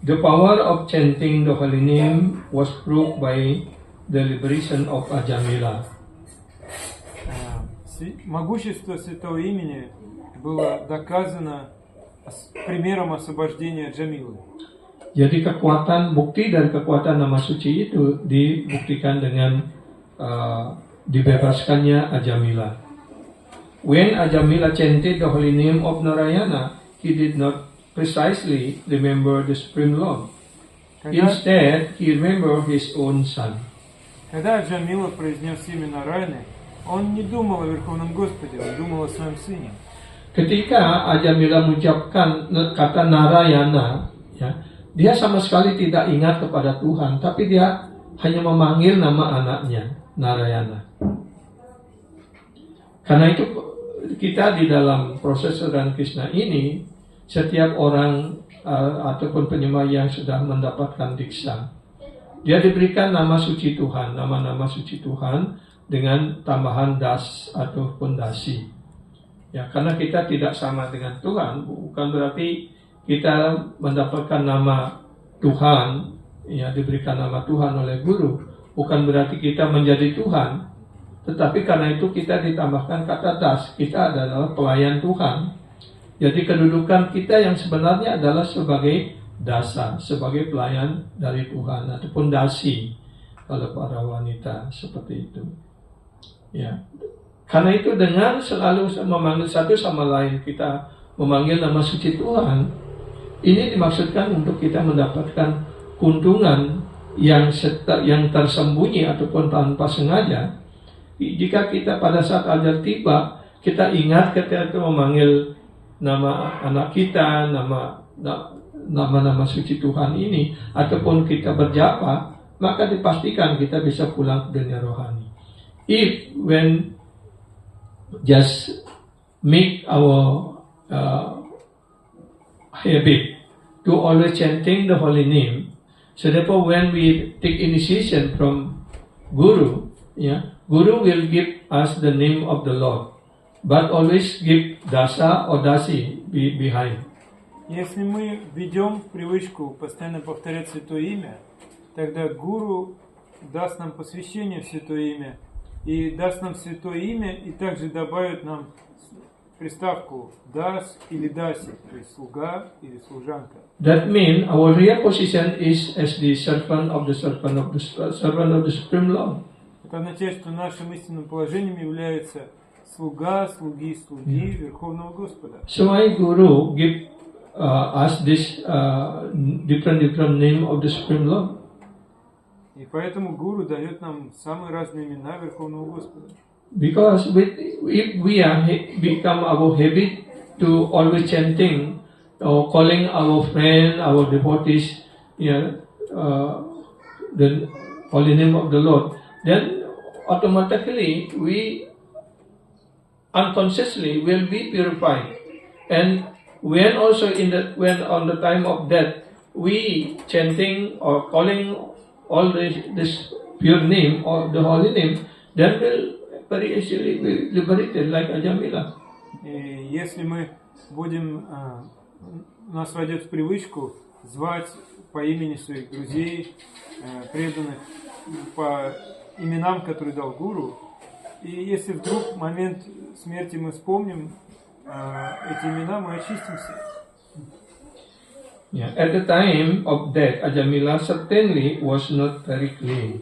The power of chanting the holy name was proved by the liberation of Ajamila. Могущество святого имени было доказано примером освобождения Джамилы. Jadi bukti dari kekuatan nama suci itu dibuktikan dengan dibebaskannya Ajamila. When Ajamila chanted the holy name of Narayana, he did not precisely remember the Supreme Lord. Instead, he remembered his own son. Когда Джамила произнес имя Нараяны, он не думал о Верховном Господе, он думал о своем сыне. Ketika Ajamila mengucapkan kata Narayana, ya, dia sama sekali tidak ingat kepada Tuhan, tapi dia hanya memanggil nama anaknya, Narayana. Karena itu kita di dalam proses Saudara Krishna ini, setiap orang ataupun penyembah yang sudah mendapatkan diksa, dia diberikan nama suci Tuhan, nama-nama suci Tuhan dengan tambahan das ataupun dasi. Ya, karena kita tidak sama dengan Tuhan, bukan berarti kita mendapatkan nama Tuhan, ya, diberikan nama Tuhan oleh guru, bukan berarti kita menjadi Tuhan, tetapi karena itu kita ditambahkan kata das, kita adalah pelayan Tuhan. Jadi kedudukan kita yang sebenarnya adalah sebagai dasa, sebagai pelayan dari Tuhan, ataupun dasi kalau para wanita seperti itu. Ya. Karena itu dengan selalu memanggil satu sama lain, kita memanggil nama suci Tuhan, ini dimaksudkan untuk kita mendapatkan keuntungan yang tersembunyi ataupun tanpa sengaja. Jika kita pada saat ajal tiba, kita ingat ketika kita memanggil nama anak kita, nama suci Tuhan ini, ataupun kita berjapa, maka dipastikan kita bisa pulang ke dunia rohani. If when just make our habit to always chanting the holy name, so therefore when we take initiation from Guru, Guru will give us the name of the Lord, but always give dasa or dasi behind. Если мы введем в привычку постоянно повторять Святое Имя, тогда Гуру даст нам посвящение в Святое Имя, и даст нам Святое Имя, и также добавит нам приставку «дас» или «даси», то есть «слуга» или «служанка». That means our real position is as the servant of the Supreme Lord. Это означает, что нашим истинным положением является слуга, слуги Верховного Господа. So why Guru give us this different name of the Supreme Lord? И поэтому Гуру дает нам самые разные имена Верховного Господа. Because if we become our habit to always chanting or calling our friend, our devotees, the holy name of the Lord, then automatically we unconsciously will be purified. And when also when on the time of death we chanting or calling all this pure name or the holy name, then will very easily be liberated like Ajamila. И если мы будем, нас войдет в привычку звать по имени своих друзей, преданных, по именам, которые дал Гуру, и если вдруг в момент смерти мы вспомним эти имена, мы очистимся. Yeah. At the time of death, Ajamila certainly was not very clean.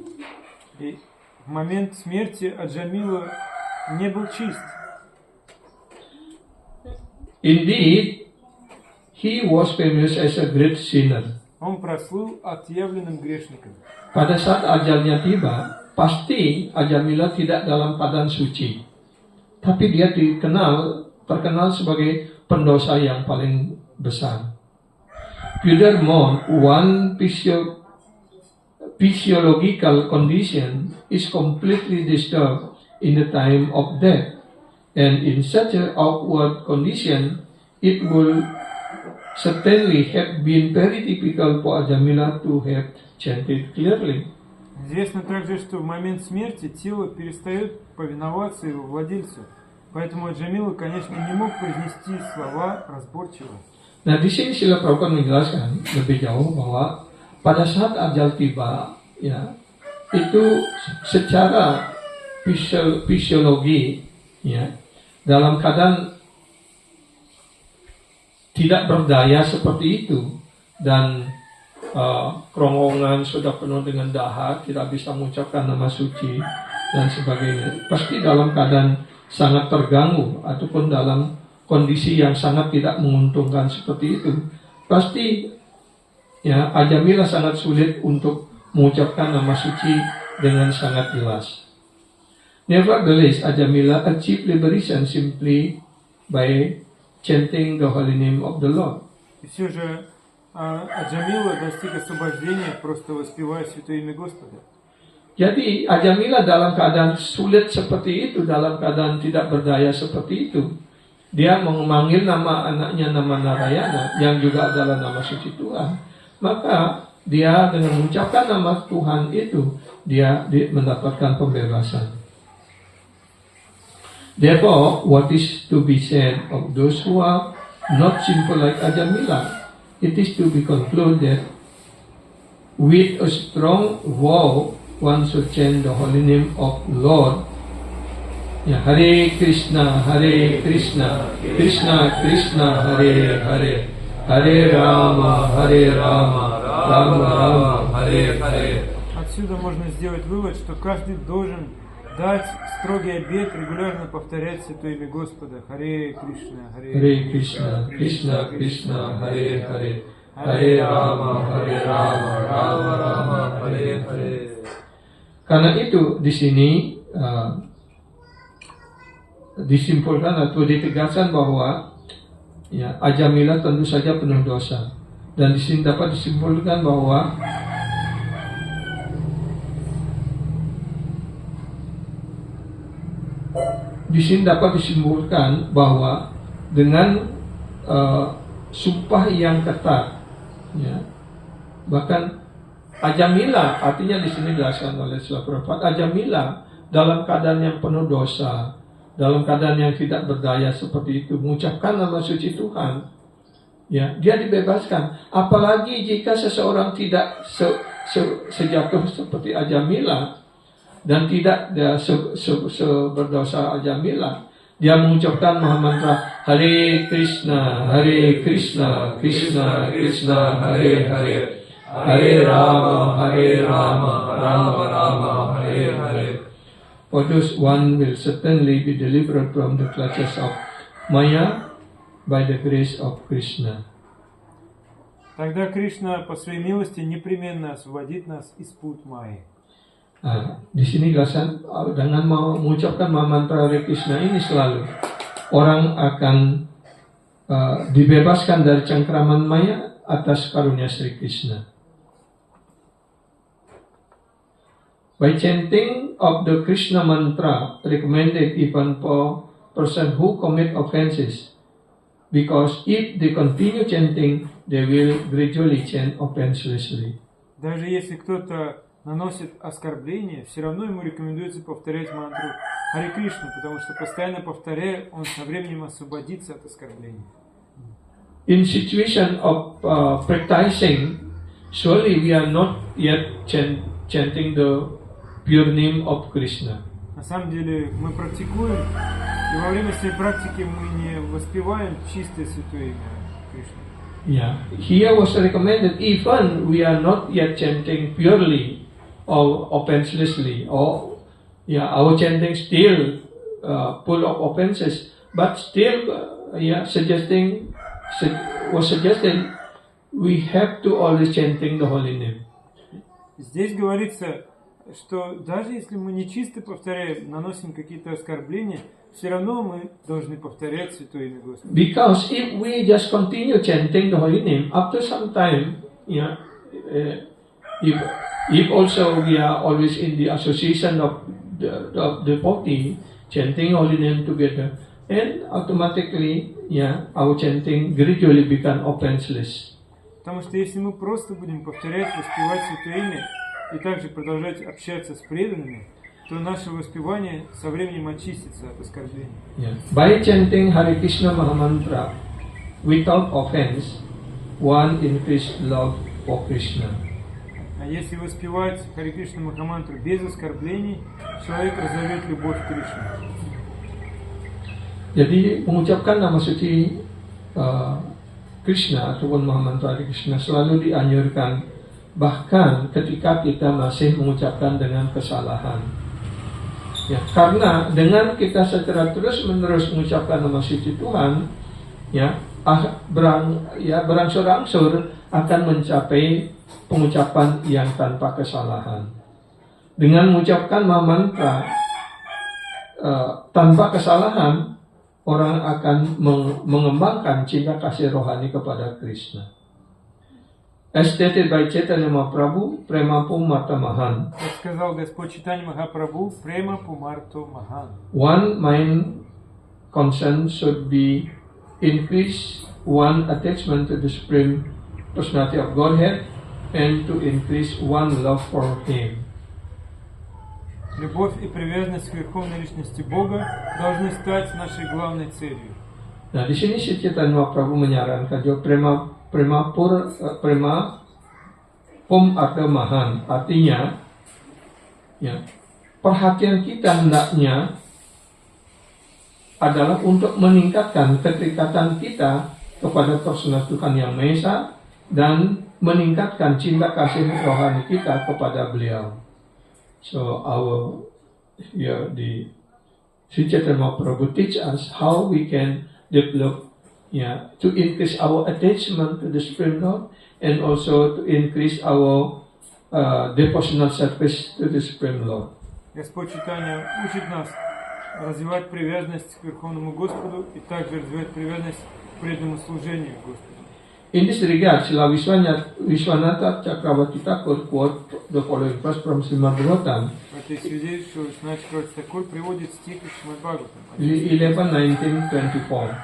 И в момент смерти Аджамила не был чист. Indeed, he was famous as a great sinner. Он прослыл отъявленным грешником. Pada saat ajalnya tiba, pasti Ajamila tidak dalam keadaan suci. Tapi dia terkenal sebagai pendosa yang paling besar. Furthermore, one physiological condition is completely disturbed in the time of death, and in such an awkward condition, it will certainly have been very difficult for Ajamila to have chanted clearly. Известно также, что в момент смерти тело перестает повиноваться его владельцу, поэтому Аджамила, конечно, не мог произнести слова разборчиво. Nah, di sini Srila Prabhupada menjelaskan lebih jauh bahwa pada saat ajal tiba, ya, itu secara fisiologi, ya, dalam keadaan tidak berdaya seperti itu dan kerongkongan sudah penuh dengan dahak, tidak bisa mengucapkan nama suci dan sebagainya, pasti dalam keadaan sangat terganggu ataupun dalam kondisi yang sangat tidak menguntungkan seperti itu, pasti ya Ajamila sangat sulit untuk mengucapkan nama suci dengan sangat jelas. Nevertheless, Ajamila achieved liberation simply by chanting the holy name of the Lord. И все же Аджамила достиг освобождения, просто воспевая святое имя Господа. Jadi Ajamila dalam keadaan sulit seperti itu, dalam keadaan tidak berdaya seperti itu, dia memanggil nama anaknya nama Narayana yang juga adalah nama suci Tuhan. Maka dia dengan mengucapkan nama Tuhan itu, dia mendapatkan pembebasan. Therefore, what is to be said of those who are not simple like Ajamila? It is to be concluded with a strong vow one should chant the holy name of Lord. Ya, Hare Krishna, Krishna Krishna, Hare Hare, Hare Rama, Rama Rama, Hare Hare. Отсюда можно сделать вывод, что каждый должен дать строгий обет регулярно повторять святое имя Господа. Харе Кришна, Hare Krishna, Krishna Krishna, Hare Hare, Hare Rama, Rama Rama, Hare Hare. Karena itu di sini disimpulkan atau ditegaskan bahwa ya Ajamila tentu saja penuh dosa, dan di sini dapat disimpulkan bahwa dengan sumpah yang ketat, ya, bahkan Ajamila artinya di sini dijelaskan oleh Srila Prabhupada, Ajamila dalam keadaan yang penuh dosa, dalam keadaan yang tidak berdaya seperti itu, mengucapkan nama suci Tuhan, ya, dia dibebaskan. Apalagi jika seseorang tidak sejatuh seperti Ajamila dan tidak berdosa Ajamila, dia mengucapkan mantra Hare Krishna, Krishna Krishna, Hare Hare, Hare Rama, Rama Rama, Hare Hare. For those one will certainly be delivered from the clutches of Maya by the grace of Krishna. Тогда Кришна по своей милости непременно освободит нас из пут Майи. Di sini jelaskan dengan mengucapkan mantra Hare Krishna ini selalu orang akan dibebaskan dari cengkraman Maya atas karunia Sri Krishna. By chanting of the Krishna mantra recommended even for person who commit offenses, because if they continue chanting, they will gradually chant offenselessly. Даже если кто-то наносит оскорбление, все равно ему рекомендуется повторять мантру Харе Кришна, потому что постоянно повторяя, он со временем освободится от оскорбления. In situation of practicing, surely we are not yet chanting the pure name of Krishna. На самом деле мы практикуем, и во время своей практики мы не воспеваем чистое святое имя Кришны. Yeah, here was recommended even we are not yet chanting purely or offenselessly, or our chanting still full of offenses, but still suggested we have to always chanting the holy name. Здесь говорится, что даже если мы не чисто повторяем, наносим какие-то оскорбления, все равно мы должны повторять святое имя Господа. Because if we just continue chanting the holy name, after some time, if also we are always in the association of the devotee chanting holy name together, and automatically, our chanting gradually become offenseless. Потому что если мы просто будем повторять, воспевать святое имя и также продолжать общаться с преданными, то наше воспевание со временем очистится от оскорблений. By chanting Hare Krishna Mahamantra, without offense, one increased love for Krishna. А если воспевать Харе Кришна Махамантру без оскорблений, человек разовьет любовь к Кришне. Jadi mengucapkan nama suci Krishna ataupun Mahamantra Krishna selalu dianjurkan, bahkan ketika kita masih mengucapkan dengan kesalahan. Ya, karena dengan kita secara terus-menerus mengucapkan nama suci Tuhan, ya, berangsur-angsur akan mencapai pengucapan yang tanpa kesalahan. Dengan mengucapkan Mahamantra tanpa kesalahan, orang akan mengembangkan cinta kasih rohani kepada Krishna. As stated by Chaitanya Mahaprabhu, Prema Pumata Mahan. Как сказал Господь Чайтанья Махапрабху, Према Пумарту Махан. One main concern should be increase one attachment to the Supreme Personality of Godhead and to increase one love for Him. Любовь и привязанность к Верховной Личности Бога должны стать нашей главной целью. Nah, di sini Sri Chaitanya Mahaprabhu menyarankan juga Prema Pum Arta Mahan, artinya ya, perhatian kita hendaknya adalah untuk meningkatkan keterikatan kita kepada Personal Tuhan Yang Maha Esa dan meningkatkan cinta kasih rohani kita kepada beliau. So the Sri Chaitanya Mahaprabhu teach us how we can develop, to increase our attachment to the Supreme Lord and also to increase our devotional service to the Supreme Lord. Господь Чайтанья учит нас развивать привязанность к Верховному Господу и также развивать привязанность к преданному служению Господу. In this regard, Srila Vishwanatha Chakravarti Thakur quote the following verse from Srimad Bhagavatam. В этой связи Шрила Вишванатха Чакраварти Тхакур приводит стих из Шримад Бхагаватам 11:19-24.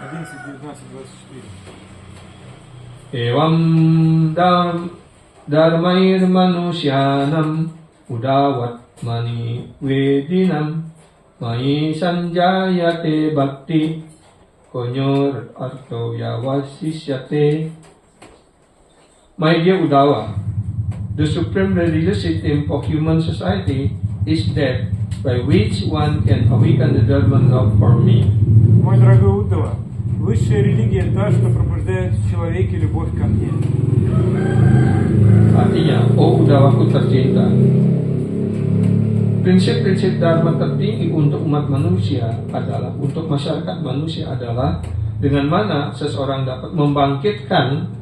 11:19-24. Evam dharmair manusyanam udawat mani vedinam mai sanjayate bhakti konyor arto yavasisyate. My dear Uddhava, the supreme religious system of human society is that by which one can awaken the Dharma love for me. Мой дорогой Уддава, высшая религия та, что пробуждает в человеке любовь ко мне. Artinya, oh Uddhavaku tercinta, prinsip-prinsip Dharma tertinggi untuk umat manusia adalah, untuk masyarakat manusia adalah dengan mana seseorang dapat membangkitkan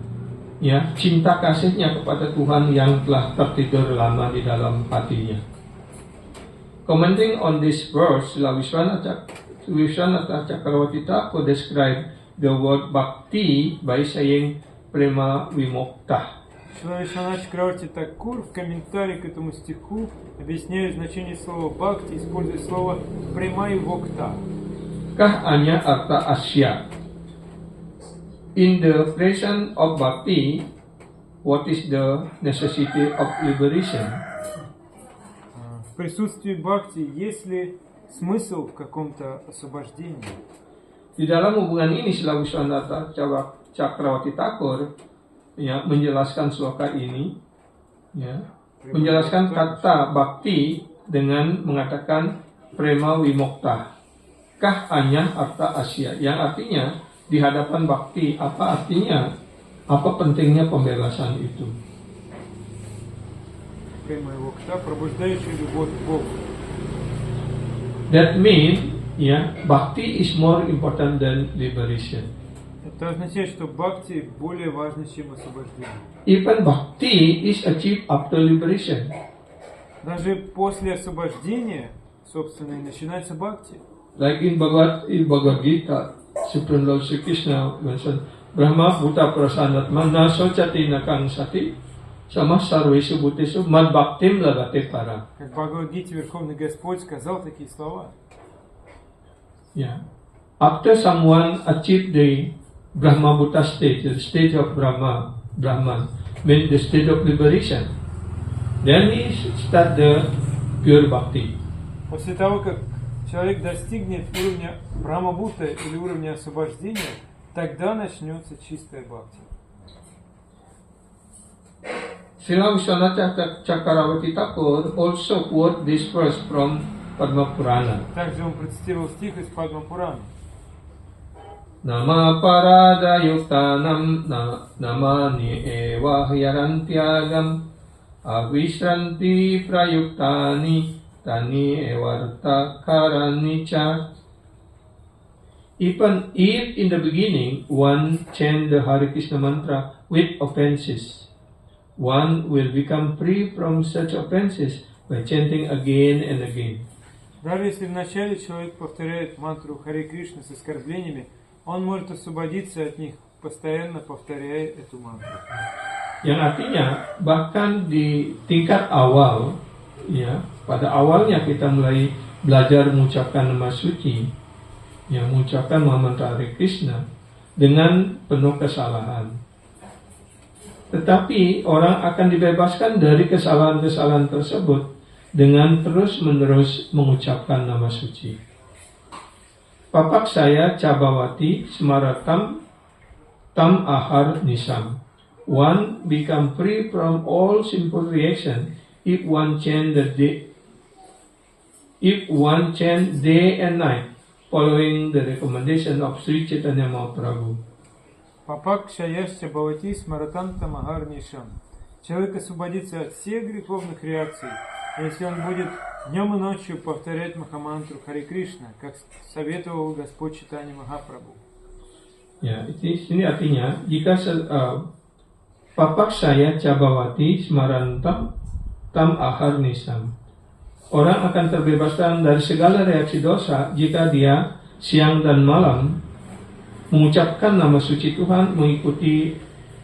cinta kasihnya kepada Tuhan yang telah tertidur lama di dalam hatinya. Commenting on this verse, Srila Vishwanatha Chakravarti Thakur described the word bhakti by saying prema vimokta. Шрила Вишванатха Чакраварти Тхакур в комментарии к этому стиху объясняет значение слова бхакти, используя слово према и вокта. Kah anya arta asya. In the presence of bhakti, what is the necessity of liberation? В присутствии бхакти есть ли смысл в каком-то освобождении? Di dalam hubungan ini, Srila Vishwanatha Chakravarti Thakur menjelaskan sloka ini, menjelaskan kata bhakti dengan mengatakan prema vimokta. Kah anya arta asya, yang artinya di hadapan bhakti, apa artinya, apa pentingnya pembebasan itu. Према и вокта, пробуждающая любовь к Богу. That means, bhakti is more important than liberation. Это означает, что бхакти более важно, чем освобождение. Even bhakti is achieved after liberation. Даже после освобождения, собственно, и начинается бхакти. Like in Bhagavad Gita, Supreme Lord Sri Krishna mentioned, Brahma Bhuta Prasanatma Naso Chati Nakang Sati Sama Sarvesu Bhutesu Mad Bhaktim Lagate Para. Как в Бхагавад-гите Верховный Господь сказал такие слова. After someone achieved the Brahma Bhuta stage, the stage of Brahman, means the stage of liberation, then he start the pure bhakti. После того, как человек достигнет уровня Брахма-бхута или уровня освобождения, тогда начнется чистая бхакти. Srila Vishwanath Chakravarti Thakur also quote this verse from Padma Purana. Также он процитировал стих из Падма Пураны. Nama parada yuktanam namani eva hyarantyagam avishranti prayuktani tani evarta karanicha. Even if in the beginning one chant the Hare Krishna mantra with offenses, one will become free from such offenses by chanting again and again. Даже если вначале человек повторяет мантру Харе Кришна с оскорблениями, он может освободиться от них, постоянно повторяя эту мантру. Yang artinya bahkan di tingkat awal, ya, pada awalnya kita mulai belajar mengucapkan nama suci, ya, mengucapkan mantra Hare Krishna dengan penuh kesalahan. Tetapi orang akan dibebaskan dari kesalahan-kesalahan tersebut dengan terus-menerus mengucapkan nama suci. Papak saya Cabawati Smaratam Tam Ahar Nisam. One become free from all sinful reaction if one chant day and night following the recommendation of Sri Chaitanya Mahaprabhu. Папак Шаяшча Бхавати Смаратам Тамагар Нишам. Человек освободится от всех греховных реакций, если он будет днем и ночью повторять Махамантру Харе Кришна, как советовал Господь Чайтанья Махапрабху. Ya, ini artinya jika Papak saya Cabawati Smarantam Tam Ahar Nisam. Orang akan terbebaskan dari segala reaksi dosa jika dia siang dan malam mengucapkan nama suci Tuhan mengikuti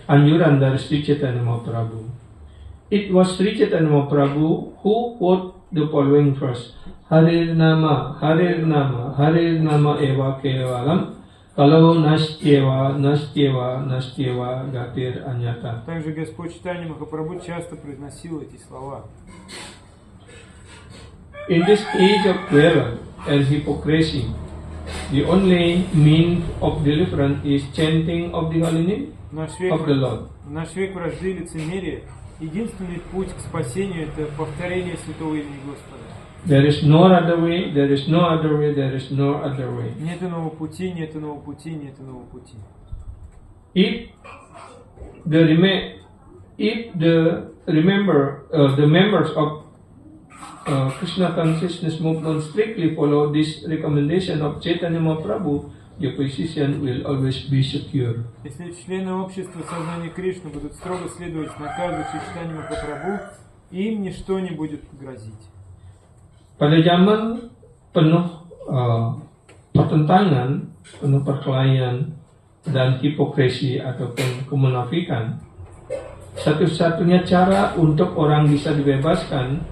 anjuran dari Sri Chaitanya Mahaprabhu. It was Sri Chaitanya Mahaprabhu who quote the following verse: Harir Nama Eva Kevalam Kalau Настева Гатир Анята. Также Господь Чайтанья Махапрабху часто произносил эти слова. In this age of clever and hypocrisy, the only means of deliverance is chanting of the holy name of the Lord. В наш век вражды и лицемерия единственный путь к спасению – это повторение святого имени Господа. There is no other way, there is no other way, there is no other way. Нет иного пути, нет иного пути, нет иного пути. If the members of Krishna consciousness movement strictly follow this recommendation of Chaitanya Mahaprabhu, your position will always be secure. Если члены общества сознания Кришны будут строго следовать наказу Чайтанья Махапрабху, им ничто не будет грозить. Pada zaman penuh pertentangan, penuh perkelahian dan hipokrisi ataupun kemunafikan, satu-satunya cara untuk orang bisa dibebaskan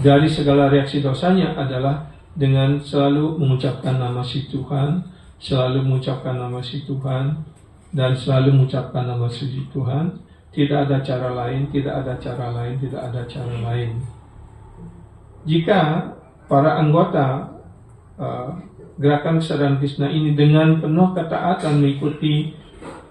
dari segala reaksi dosanya adalah dengan selalu mengucapkan nama si Tuhan, selalu mengucapkan nama si Tuhan, dan selalu mengucapkan nama si Tuhan. Tidak ada cara lain, tidak ada cara lain, tidak ada cara lain. Jika para anggota gerakan kesadaran Krishna ini dengan penuh ketaatan mengikuti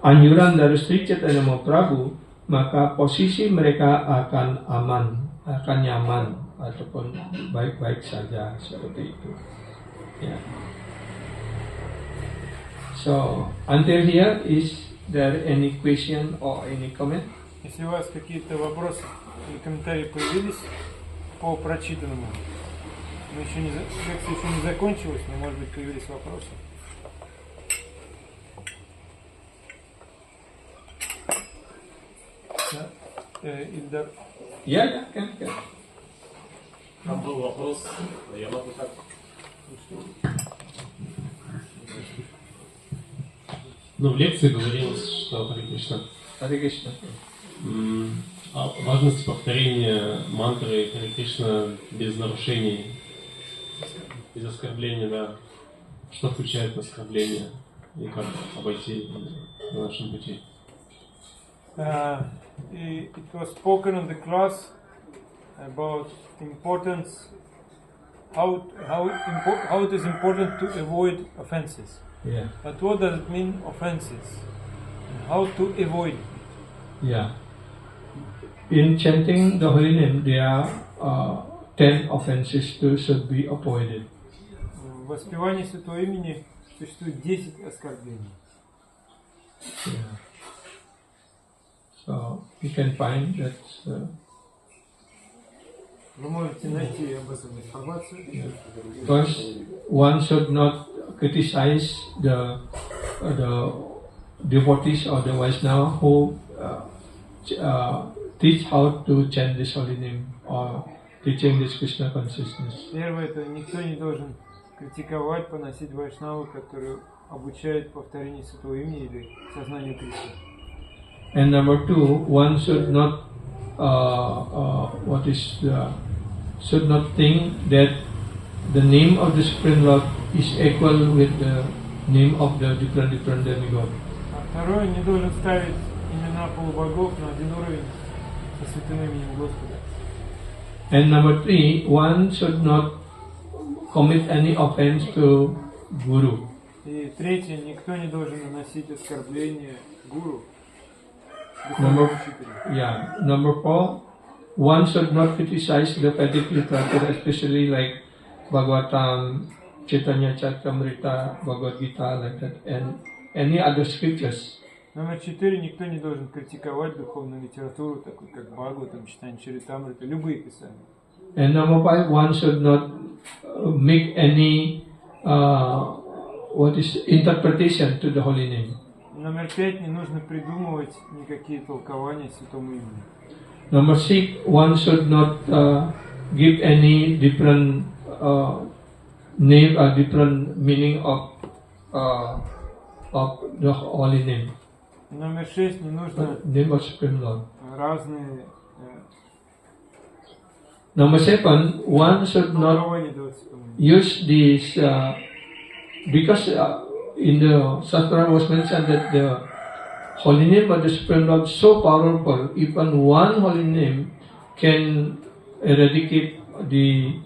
anjuran dari Sri Chaitanya Mahaprabhu, maka posisi mereka akan aman, akan nyaman, ataupun baik-baik saja seperti itu. Ya. So, until here, is there any question or any comment? Если у вас какие-то вопросы или комментарии появились по прочитанному, лекция еще не закончилась, но, может быть, появились вопросы. Ильдар. Я, как. Там был вопрос, я могу так. Ну, в лекции говорилось, что Харе Кришна. О важности повторения мантры Харе Кришна без нарушений, без оскорбления, да. Что включает оскорбление и как обойти на нашем пути. It was spoken in the class about the importance, how it is important to avoid offenses. Yeah. But what does it mean, offenses? And how to avoid it? Yeah. In chanting the holy name, there are 10 offenses should be avoided. В воспевании Святого Имени существует 10 оскорблений. Yeah. So you can find that. Вы можете найти об этом информацию. First, one should not criticize the devotees or the Vaishnava who teach how to chant this holy name or teaching this Krishna consciousness. Первое, это никто не должен критиковать, поносить вайшнаву, которые обучают повторению Святого Имени или сознанию Кришны. And number two, one should not should not think that the name of the Supreme Lord is equal with the name of the different demigods. А второе, не должен ставить имена полубогов на один уровень со Святым Именем Господа. And number three, one should not commit any offense to Guru. И третье, никто не должен наносить оскорбление гуру. Number four, one should not criticize the Vedic literature, especially like Bhagavatam, Chaitanya Charitamrita, Bhagavad Gita, like that, and any other scriptures. Номер 4. Никто не должен критиковать духовную литературу, такую как Бхагаватам, Читание Чаритамрита, любые писания. And number five, one should not make any interpretation to the holy name. Номер 5. Не нужно придумывать никакие толкования Святому Имени. Number 6, one should not give any different name or different meaning of the holy name. Номер 6. Не нужно Name of Supreme Lord. разные Number 7, one should not толкования давать Святому Имени. use this because in the Shastra was mentioned that the holy name of the Supreme Lord is so powerful, even one holy name can eradicate the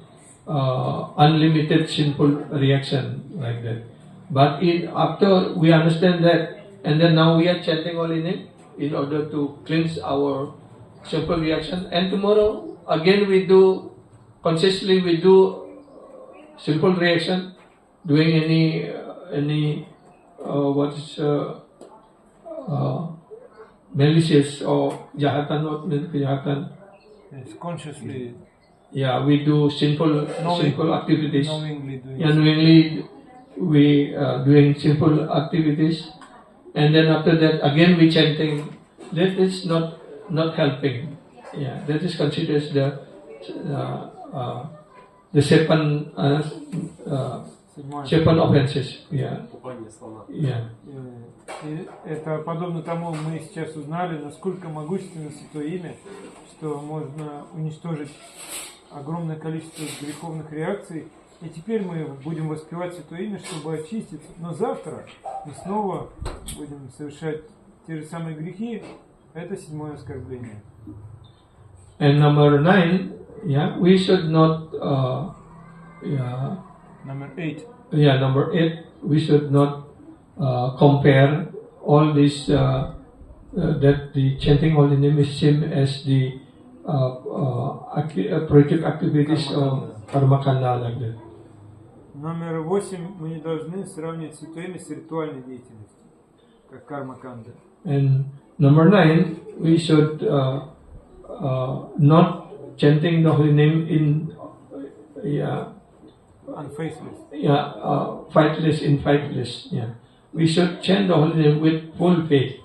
unlimited sinful reaction like that. But after we understand that, and then now we are chanting holy name in order to cleanse our sinful reaction, and tomorrow again we do, consciously we do sinful reaction, doing any malicious or kejahatan. Yes, consciously. Yeah, we do sinful activities. Knowingly doing. Knowingly we doing sinful activities, and then after that again we chanting. That is not helping. Yeah, that is considered the seven offenses. Yeah. Yeah. И это подобно тому, мы сейчас узнали, насколько могущественно Святое Имя, что можно уничтожить огромное количество греховных реакций. И теперь мы будем воспевать Святое Имя, чтобы очиститься. Но завтра мы снова будем совершать те же самые грехи. Это 7-е оскорбление. And number 9, yeah, we should not. Number 8. Yeah, number 8, we should not compare all this that the chanting holy name is same as the project activities of karmakanda like that. Номер 8. Мы не должны сравнивать Святое Имя с ритуальной деятельностью, как карма-канда. And number 9, we should not chanting the holy name in Unfaithless. Faithless. Yeah, we should chant the holy name with full faith.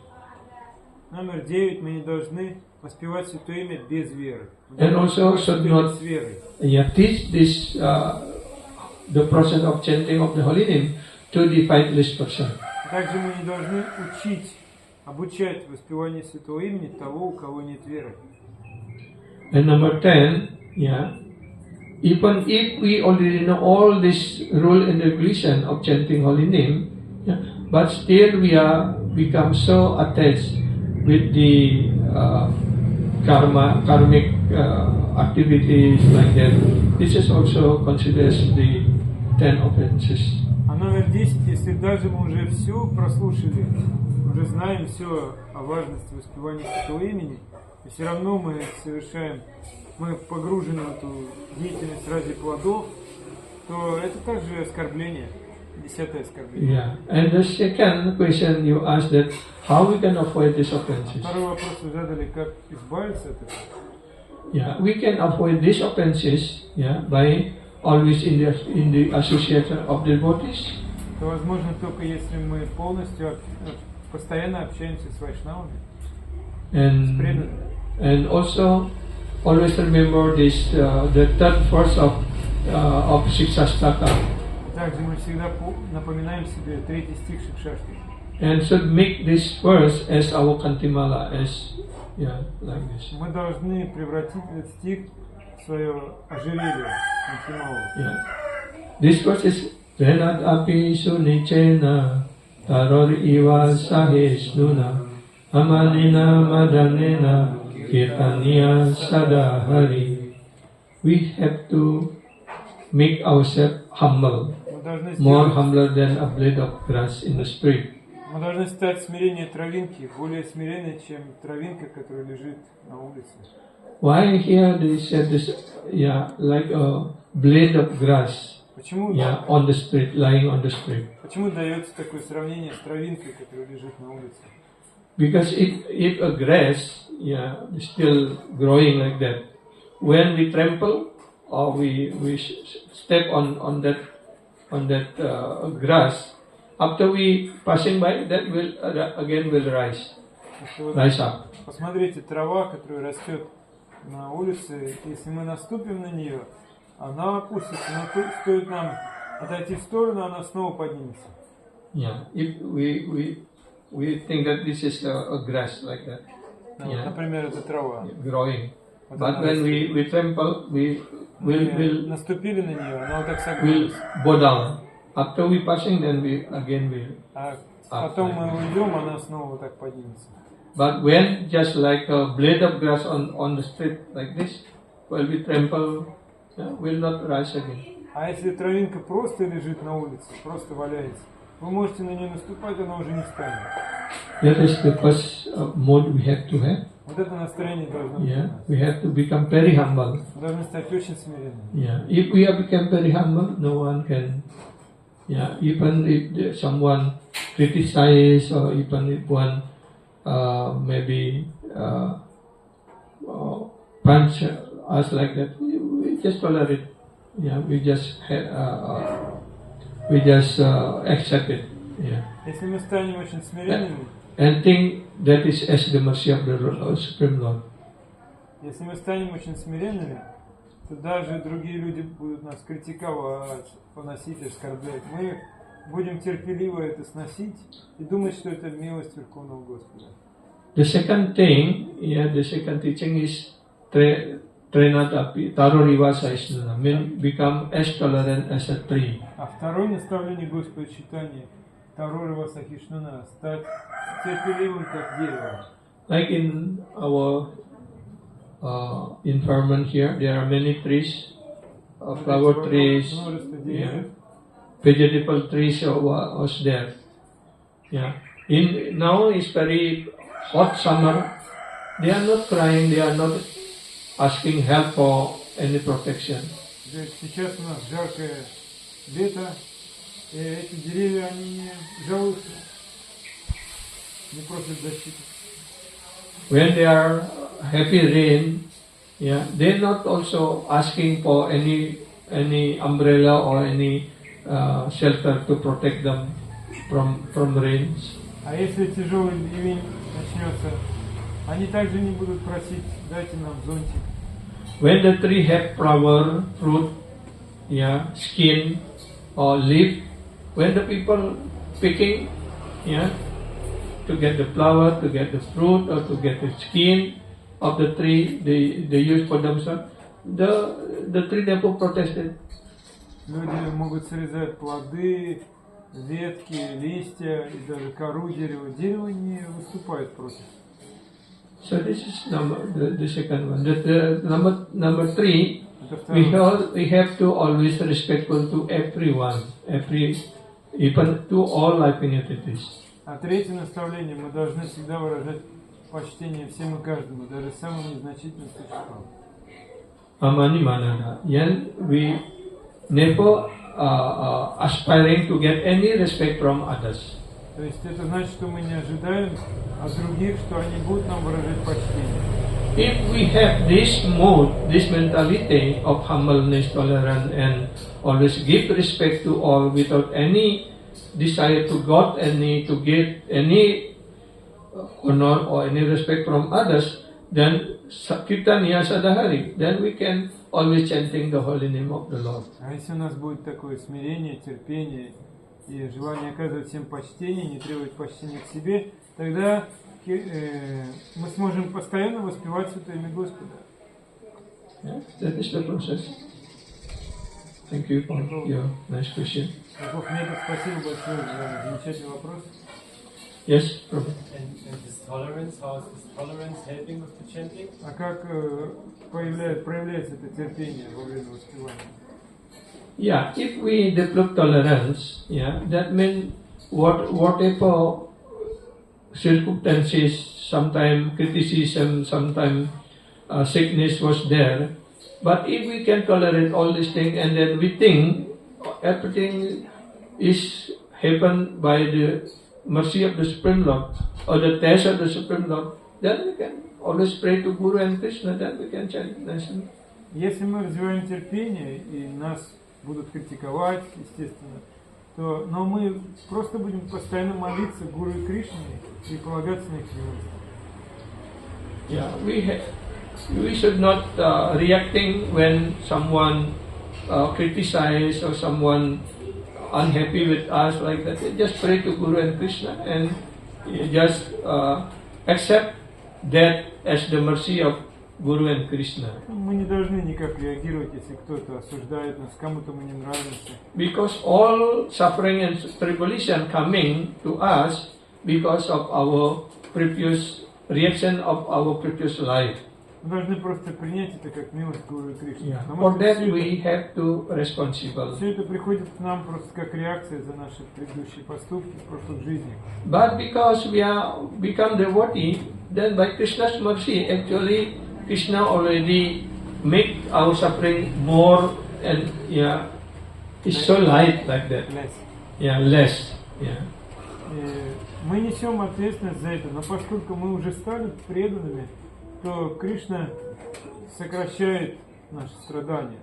Номер 9. Мы не должны воспевать Святое Имя без веры. And also should not teach this the process of chanting of the holy name to the faithless person. Также мы не должны обучать воспеванию Святого Имени того, у кого нет веры. And number 10, even if we already know all this rule and regulation of chanting holy name, but still we are become so attached with the karmic activities like that. This is also considered the 10 offenses. А номер 10, если даже мы уже все прослушали, уже знаем все о важности воспевания Святого Имени, и все равно мы погружены в эту деятельность ради плодов, то это также оскорбление, 10-е оскорбление. Yeah. And the second question you asked that how we can avoid these offenses. Второй вопрос вы задали, как избавиться от этого. Yeah, we can avoid these offenses, yeah, by always in the association of devotees. Это возможно только если мы полностью, постоянно общаемся с вайшнавами, с преданными. And also always remember this the third verse of Shikshastaka. Также мы всегда напоминаем себе 3-й стих Шикшашты. And should make this verse as our Kantimala, as like this. Мы должны превратить этот стих в свое ожерелье, Кантималу. Yeah. This verse is Renat api sunichena taror iwa sahisnuna amanina madanena kirtaniya sadahari. We have to make ourselves humble, more humbler than a blade of grass in the spring. Мы должны стать смирение травинки, более смиренной, чем травинка, которая лежит на улице. Why here they said this? Yeah, like a blade of grass. Почему? Yeah, on the street, lying on the street. Почему дается такое сравнение с травинкой, которая лежит на улице? Because if a grass, is still growing like that, when we trample or we step on that grass, after we passing by, that will rise up. Посмотрите, трава, которая растет на улице, если мы наступим на нее, она опустится, но стоит нам отойти в сторону, она снова поднимется. Yeah, if we think that this is a grass like that. Yeah. Например, это трава. Growing. But when we trample, we will наступили на нее, она вот так согнулась. Go down. After we passing, then we again will. А потом мы уйдем, она снова вот так поднимется. But when just like a blade of grass on the street like this, while we trample, will not rise again. А если травинка просто лежит на улице, просто валяется, вы можете на нее наступать, она уже не встанет. That is the first mode we have to have. Вот это настроение должно быть. Yeah, we have to become very humble. Мы должны стать очень смиренными. Yeah, if we have become very humble, no one can. Yeah, even if someone criticize or even if one maybe punch us like that, we just tolerate. Yeah, we just accept it. Yeah. Если мы станем очень смиренными, and think that is as the mercy of the Supreme Lord. Если мы станем очень смиренными, то даже другие люди будут нас критиковать, поносить, оскорблять. Мы будем терпеливо это сносить и думать, что это милость Верховного Господа. The second thing, the second teaching is Trenatapi, Taroriva Saisnana, mean become as tolerant as a tree. А второе наставление Господа читания Тарорива Сахишнана, стать терпеливым, как дерево. Like in our environment here, there are many trees, flower trees, vegetable trees was there. Yeah. Now it's very hot summer. They are not crying. They are not asking help for any protection. Сейчас у нас жаркое лето, и эти деревья, они не жалуются, не просят защиты. When they are heavy rain, they're not also asking for any umbrella or any shelter to protect them from rains. А если тяжелый ливень начнется, они также не будут просить, дайте нам зонтик. When the tree have flower, fruit, skin or leaf, when the people picking, to get the flower, to get the fruit, or to get the skin of the tree, they use for themselves. The tree never protested. Люди могут срезать плоды, ветки, листья и даже кору дерева. Дерево не выступает против. So this is the second one. The number three, we have to always respectful to everyone, every even to all living entities. А третье наставление: мы должны всегда выражать почтение всем и каждому, даже самым незначительным существам. Amani manada. Yen we never aspiring to get any respect from others. То есть это значит, что мы не ожидаем от других, что они будут нам выражать почтение. If we have this mode, this mentality of humbleness, tolerance, and always give respect to all without any desire to God, to get any honor or any respect from others, then kirtaniya sadahari, then we can always chanting the holy name of the Lord. А если у нас будет такое смирение, терпение и желание оказывать всем почтение, не требовать почтения к себе, тогда мы сможем постоянно воспевать святое имя Господа. Yeah, that is the process. Thank you for your nice question. Бог Метод, спасибо большое за замечательный вопрос. Yes, Prabhu. And this tolerance, how is this tolerance helping with the chanting? А как проявляется это терпение во время воспевания? Yeah, if we develop tolerance, yeah, that means whatever circumstances, sometimes criticism, sometimes sickness was there, but if we can tolerate all these things and then we think everything is happen by the mercy of the Supreme Lord or the test of the Supreme Lord, then we can always pray to Guru and Krishna, then we can chant nicely. Если мы развиваем терпение и нас будут критиковать, естественно, но мы просто будем постоянно молиться Гуру и Кришне и полагаться на их милость. Yeah, we should not reacting when someone criticize or someone unhappy with us like that. Just pray to Guru and Krishna and just accept that as the mercy of Guru and Krishna. Мы не должны никак реагировать, если кто-то осуждает нас, кому-то мы не нравимся. Because all suffering and tribulation coming to us because of our previous reaction of our previous life. Мы должны просто принять это как милость Гуру и Кришны. Yeah. Потому For что that we have to responsible. все это приходит к нам просто как реакция за наши предыдущие поступки в прошлых жизнях. But because we are become devotee, then by Krishna's mercy, actually Krishna already make our suffering more and yeah, it's so light like that. Yeah, less. Yeah. Мы несем ответственность за это, но поскольку мы уже стали преданными, то Кришна сокращает наши страдания.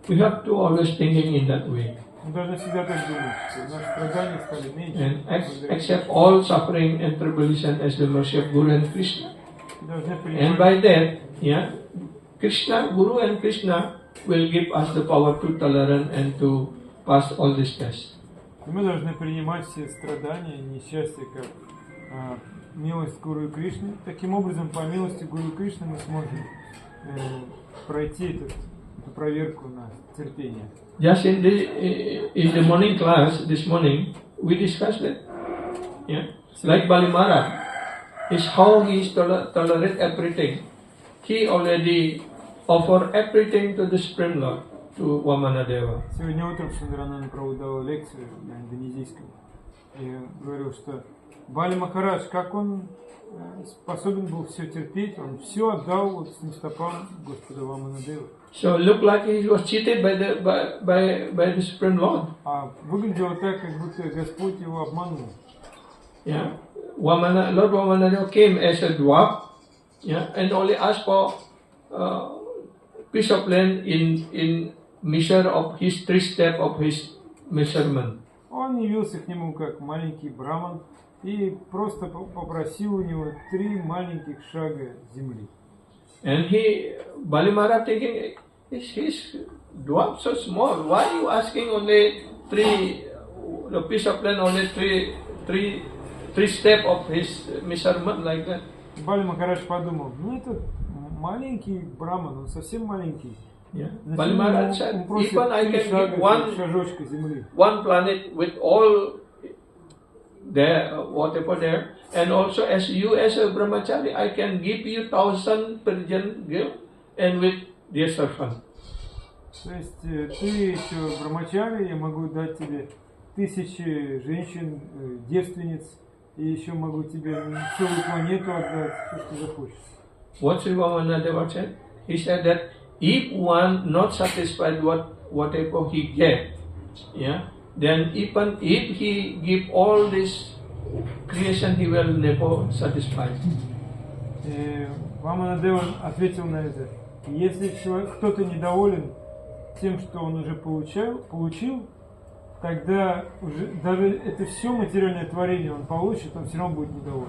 We have to always thinking in that way. Мы должны всегда так думать, что наши страдания стали меньше. And accept all suffering and tribulation as the mercy of Guru and Krishna. And by that, yeah, Krishna, Guru and Krishna will give us the power to tolerate and to pass all these tests. Мы должны принимать все страдания и несчастья как милость Гуру и Кришны. Таким образом, по милости Гуру и Кришны мы сможем пройти эту проверку на терпение. Just in the morning class this morning, we discussed that. Yeah, like Bali Maharaj, is how he tolerate everything. He already offer everything to the Supreme Lord, to Vamanadeva. Сегодня утром Шундарананда Прабху дал лекцию на индонезийском и говорил, что Бали Махарадж, как он способен был все терпеть, он все отдал вот с стопам Господа Ваманадева. So look like he was cheated by the Supreme Lord. А выглядело так, как будто Господь его обманул. Yeah, Lord Vamanadeva came as a dwarf. Yeah, and only asked for piece of land in measure of his 3 steps of his measurement. Он явился к нему как маленький браман и просто попросил у него 3 маленьких шага земли. And Bali Maharaj thinking, his dwarf so small, why are you asking only 3, the piece of land only 3 steps of his measurement like that? Бали Махарадж подумал, ну этот маленький браман, он совсем маленький. Yeah. Bali Maharaj said, even I can give шажочка земли. one planet with all there, whatever there, and also as you as a brahmachari, I can give you 1,000 Persian girl and with their servant. То есть ты еще брамачари, я могу дать тебе тысячи женщин, девственниц, и еще могу тебе целую планету отдать, все, что захочешь. What Sri Vamanadeva said? He said that if one not satisfied whatever he get, yeah, then even if he give all this creation, he will never satisfy. Ваманадева ответил на это. Если кто-то недоволен тем, что он уже получил, тогда уже даже это все материальное творение он получит, он все равно будет недоволен.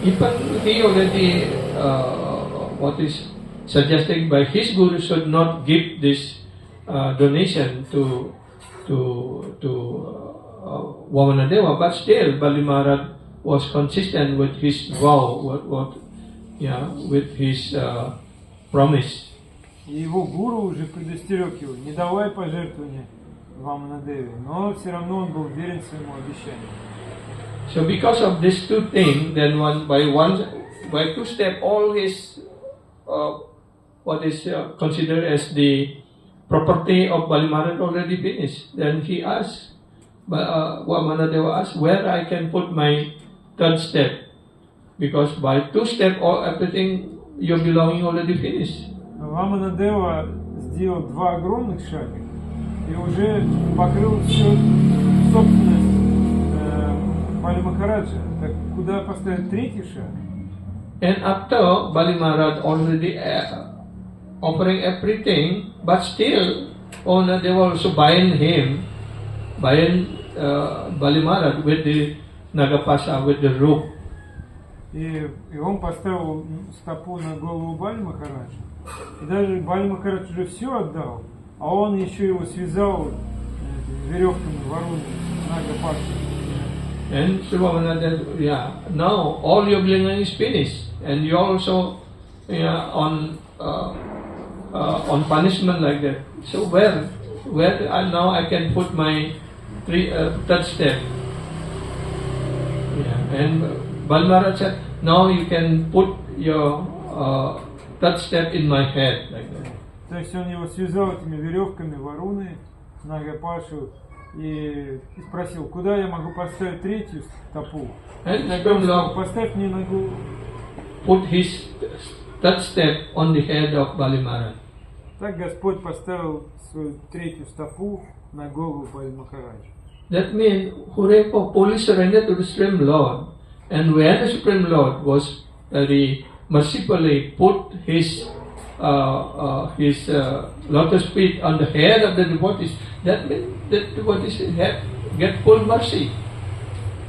Even he already, what is suggested by his guru, should not give this donation to Vamanadeva, but still Bali Maharaj was consistent with his vow, with his promise. И его гуру уже предостерег его, не давай пожертвования Ваманадеве, но все равно он был верен своему обещанию. So because of these two things, then by two step, all his what is considered as the property of Bali Maharaj already finished. Then he asked, Vamanadeva asked, where I can put my third step, because by two step, everything your belonging already finished. Ваманадева сделал два огромных шага и уже покрыл всю собственность Бали Махараджа. Так куда поставить третий шаг? And after Bali Maharaj already offering everything, but still they were also buying Bali Maharaj with the Nagapasa, with the rope. И он поставил стопу на голову Бали Махараджа. И даже Бали Махарадж уже все отдал, а он еще его связал веревками Варуны, Нагапаса. And Sri Vamanadeva, now all your belonging is finished, and you also on punishment like that. So where now I can put my third step? And Bali Maharaj said, now you can put your third step in my head, like that. То есть он его связал этими веревками Варуны, Нагапашу, и спросил, куда я могу поставить третью стопу? Поставь мне на голову. Put his third step on the head of Bali Maharaj. Так Господь поставил свою третью стопу на голову Бали Махараджа. That means whoever fully surrendered to the Supreme Lord, and when the Supreme Lord was very mercifully put his lotus feet on the head of the devotees, that means that devotees get full mercy.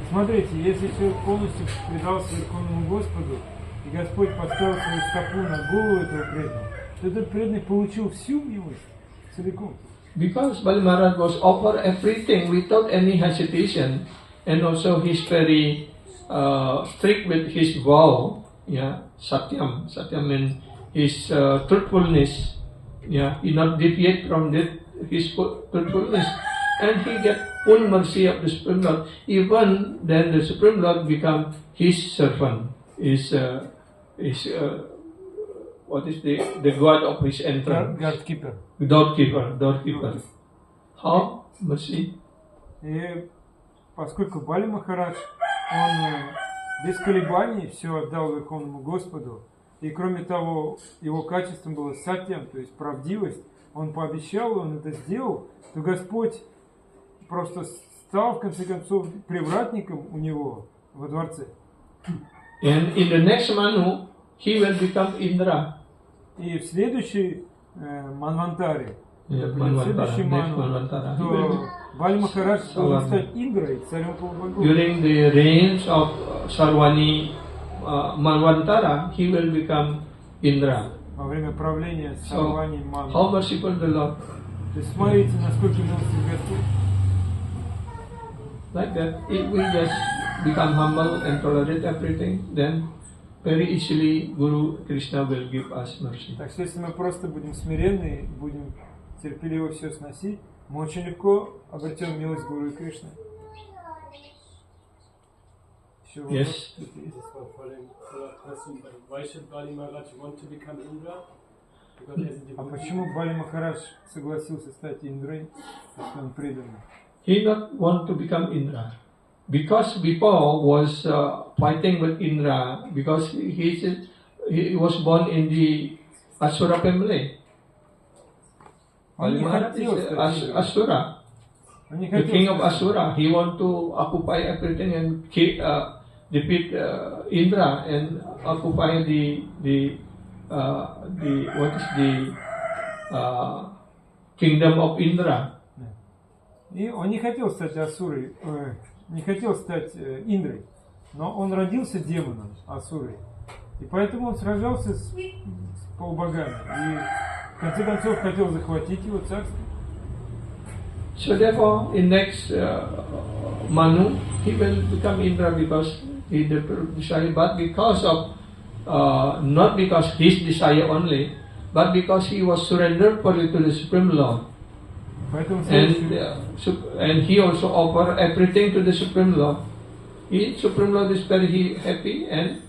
Смотрите, если человек полностью предался Верховному Господу, и Господь поставил свою стопу на голову этого преданного, то этот преданный получил всю милость целиком. Because Bali Maharaj was offered everything without any hesitation, and also he's very strict with his vow, Satyam. Satyam means his truthfulness. He not deviate from his truthfulness, and he get full mercy of the Supreme Lord. Even then, the Supreme Lord become his servant. What is the god of his entrance? Doorkeeper. Doorkeeper. How mercy? И поскольку Бали Махарадж, он без колебаний все отдал Верховному Господу, и кроме того, его качеством было сатьям, то есть правдивость, он пообещал, он это сделал, то Господь просто стал, в конце концов, привратником у него во дворце. And in the next Manu, he will become Indra. И в следующей Манвантаре, следующий Ману, то Бали Махарадж должен стать Индрой, царем полубогов. During the reigns of Sarvani Manvantara, he will become Indra. Во время правления Сарвани Ману. How merciful the Lord. То есть смотрите, насколько милостив Господь. Like that, if we just become humble and tolerate everything, then very easily Guru Krishna will give us mercy. Так что если мы просто будем смиренны, будем терпеливо все сносить, мы очень легко обретем милость Гуру и Кришны. Yes. Why should Bali Maharaj want to become Indra? А почему Бали Махарадж согласился стать Индрой, если он преданный? he not want to become Indra. Because before was fighting with Indra because he was born in the Asura family. Он не Maharaj хотел is стать Индрой. Asura, Он не the хотел king of стать Asura. He want to occupy everything and defeat Indra and occupy the what is the kingdom of Indra. И он не хотел стать Асурой, не хотел стать Индрой, но он родился демоном Асурой. И поэтому он сражался с полубогами. И в конце концов хотел захватить его царство. So therefore, in next Manu, he will become Indra because he decided, but because of not because his desire only, but because he was surrendered fully to the Supreme Lord. Поэтому And he also offered everything to the Supreme Lord. Supreme Lord is very happy and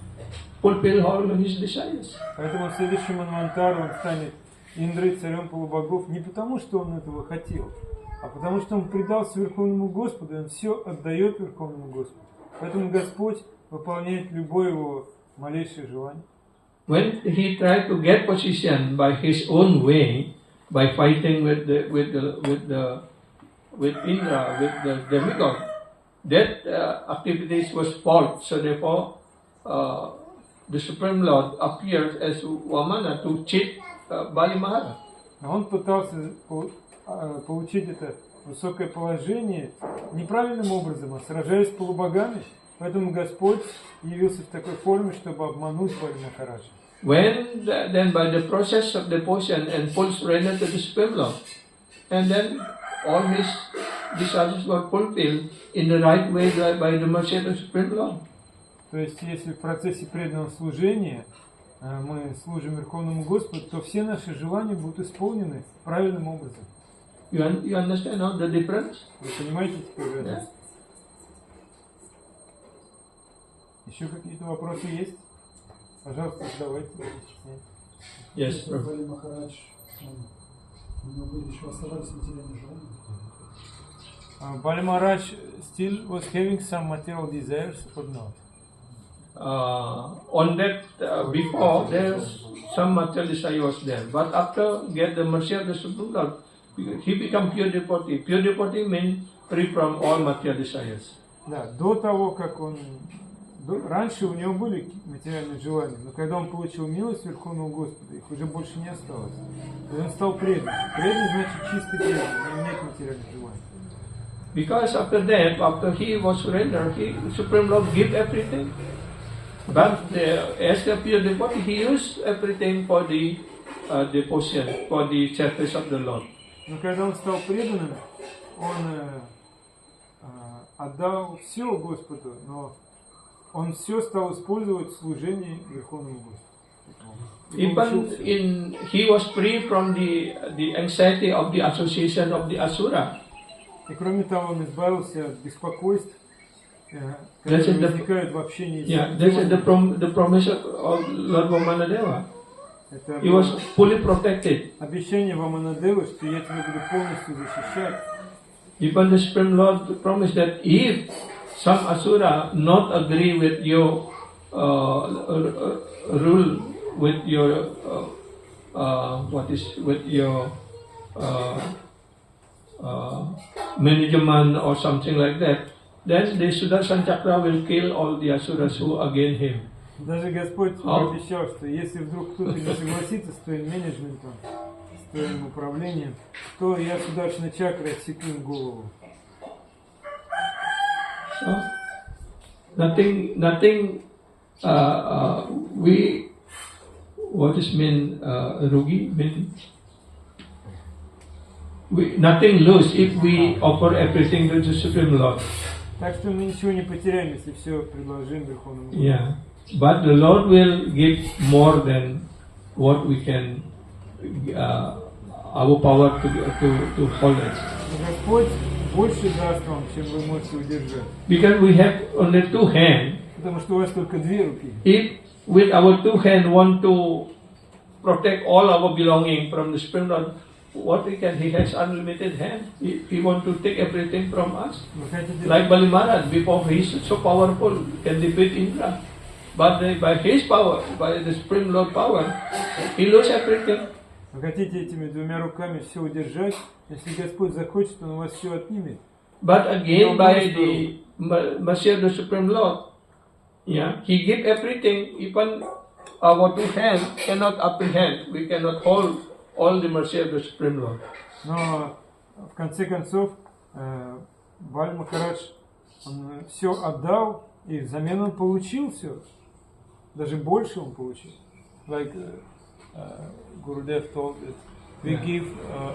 fulfill all his desires. Поэтому в следующем Манвантаре он станет Индрой, царем полубогов, не потому, что он этого хотел, а потому, что он предался Верховному Господу, и он все отдает Верховному Господу. Поэтому Господь выполняет любое его малейшее желание. When he tried to get position by his own way, by fighting with Indra, with the demigod, that activities was false. So therefore, the Supreme Lord appears as Vamana to cheat Bali Maharaj. Он пытался получить это высокое положение неправильным образом, а сражаясь с полубогами. Поэтому Господь явился в такой форме, чтобы обмануть Бали Махараджа. When then by the process of devotion and full surrender to the Supreme Lord, and then all his desires were fulfilled in the right way by the mercy of the Supreme Lord. То есть, если в процессе преданного служения мы служим Верховному Господу, то все наши желания будут исполнены правильным образом. You understand now the difference? Вы понимаете теперь это? Yeah. Еще какие-то вопросы есть? Пожалуйста, задавайте. Yes, sir. Бали Махарадж, у него были еще оставались материальные желания. Bali Maharaj still was having some material desires or not? On that before there's some material desire was there, but after get the mercy of the Supreme Lord, he become pure devotee. Pure devotee means free from all material desires. Да, до того, как он... Раньше у него были материальные желания, но когда он получил милость Верховного Господа, их уже больше не осталось. И он стал преданным. Преданный значит чистый преданный, не имеет материальных желаний. Because after that, after he was surrendered, Supreme Lord give everything. But as a pure devotee, he used everything for the devotion, for the service of the Lord. Но когда он стал преданным, он отдал все Господу, но он все стал использовать в служении Верховному Господу. Even he was free from the anxiety of the association of the Asura. И кроме того, он избавился от беспокойств, которые возникают в общении с Yeah, this is the promise of Lord Vamanadeva. He was fully protected. Обещание Ваманадевы, что я тебя буду полностью защищать. Even the Supreme Lord promised that if some Asura not agree with your rule, with your management or something like that, then the Sudarshan Chakra will kill all the Asuras who against him. Даже Господь обещал, что если вдруг кто-то не согласится с твоим менеджментом, с твоим управлением, то я Сударшана Чакрой отсеку им голову. So, nothing. What is mean rugi? Nothing lose if we offer everything to the Supreme Lord. Так что мы ничего не потеряем, если все предложим Верховному Господу. Yeah, but the Lord will give more than what we can, our power to hold it. Господь больше даст вам, чем вы можете удержать. Because we have only two hands. Потому что у вас только две руки. If with our two hands want to protect all our belonging from the Supreme Lord, what he can? He has unlimited hand. He want to take everything from us. Вы хотите, Like Bali Maharaj, before he is so powerful, can defeat Indra. But by his power, by the Supreme Lord power, he lose everything. вы хотите этими двумя руками все удержать? Если Господь захочет, Он у вас все отнимет. But again, by the mercy of the Supreme Lord, yeah, he give everything. Even our two hands cannot apprehend. We cannot hold all the mercy of the Supreme Lord. Но в конце концов Баль Махарадж, он все отдал, и взамен он получил все. Даже больше он получил. Like Gurudev told that we give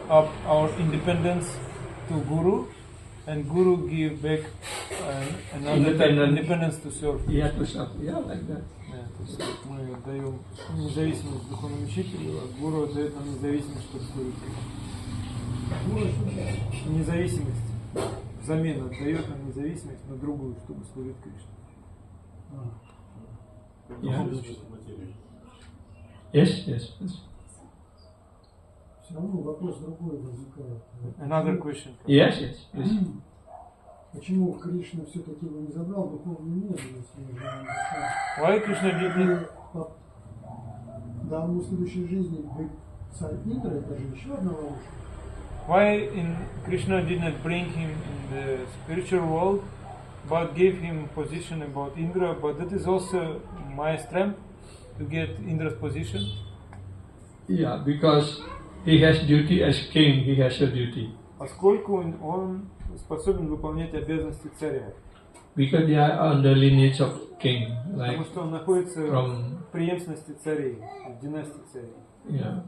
up our independence to Guru, and Guru give back another independence to serve. Yeah, to serve. Yeah, like that. Да, то есть мы отдаем независимость духовному учителю, а Гуру отдает нам независимость, чтобы служить Кришне. Независимость. Взамен отдает нам независимость на другую, чтобы служить Кришне. Yeah. Yes, yes, yes. Все равно вопрос другой возникает. Another question. Yes, yes, yes. Почему Кришна все-таки его не забрал в духовный мир, если уже он дошел? Why Krishna did not? Да, ему в следующей жизни быть царь Индра, это же еще одна ловушка. Why Krishna did not bring him in the spiritual world, but gave him position about Indra? But that is also my strength to get Indra's position. Yeah, because he has duty as king. He has a duty. Поскольку он способен выполнять обязанности царя. Because they are on the lineage of king, like Потому что он находится from в преемственности царей, в династии царей. yeah,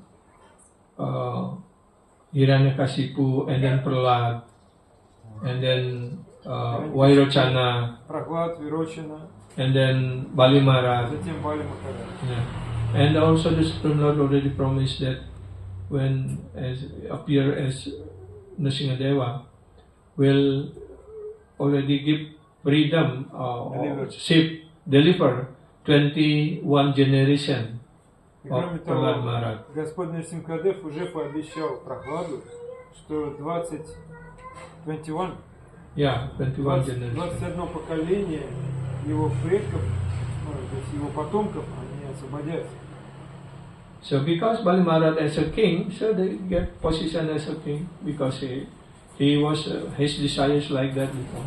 Hiranyakasipu, and then Prahlad, and then Vairochana, Прохлад, Вирочина, and then Bali Maharaj. затем Бали Махарадж. Yeah. And also the Supreme Lord already promised that when appear as Nrsingadeva will already give freedom or deliver 21 generation И of кроме Prahlad того, Maharaj. Господь Нарсимхадев уже пообещал Прохладу, что 21 Yeah, 21 generation. 21 поколение его предков, то есть его потомков, они освободятся. So because Bali Maharaj as a king, so they get position as a king because he was his desires like that before.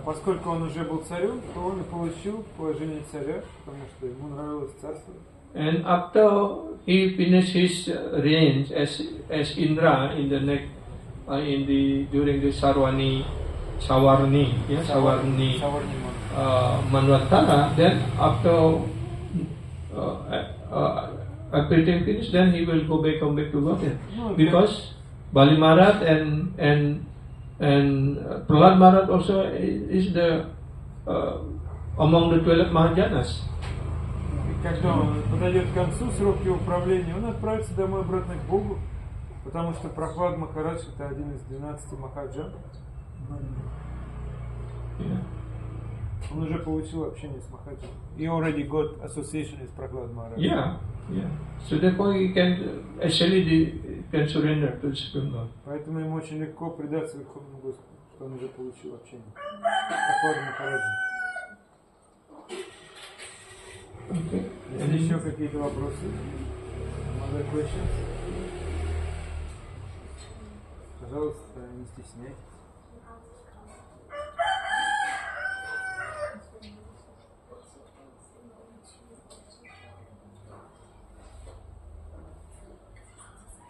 Поскольку он уже был царем, то он и получил положение царя, потому что ему нравилось царство. And after he finished his reign as Indra in the next during the Savarni Manvantara, then after everything finished, then he will come back to Godhead. Because Bali Maharaj and Prahlad Maharaj also is the among the 12 Mahajanas. И когда он подойдет к концу срок его правления, он отправится домой обратно к Богу, потому что Прохлад Махарадж это один из 12 Махаджан. Yeah. Он уже получил общение с Махаджаном. He already got association with Prahlad Maharaj. Yeah, yeah. So therefore he can actually can surrender to the Supreme Lord. Поэтому ему очень легко предаться Верховному Господу, что он уже получил общение с Прохладом Махараджем. Okay. Есть еще какие-то вопросы? Other questions? Пожалуйста, не стесняйтесь.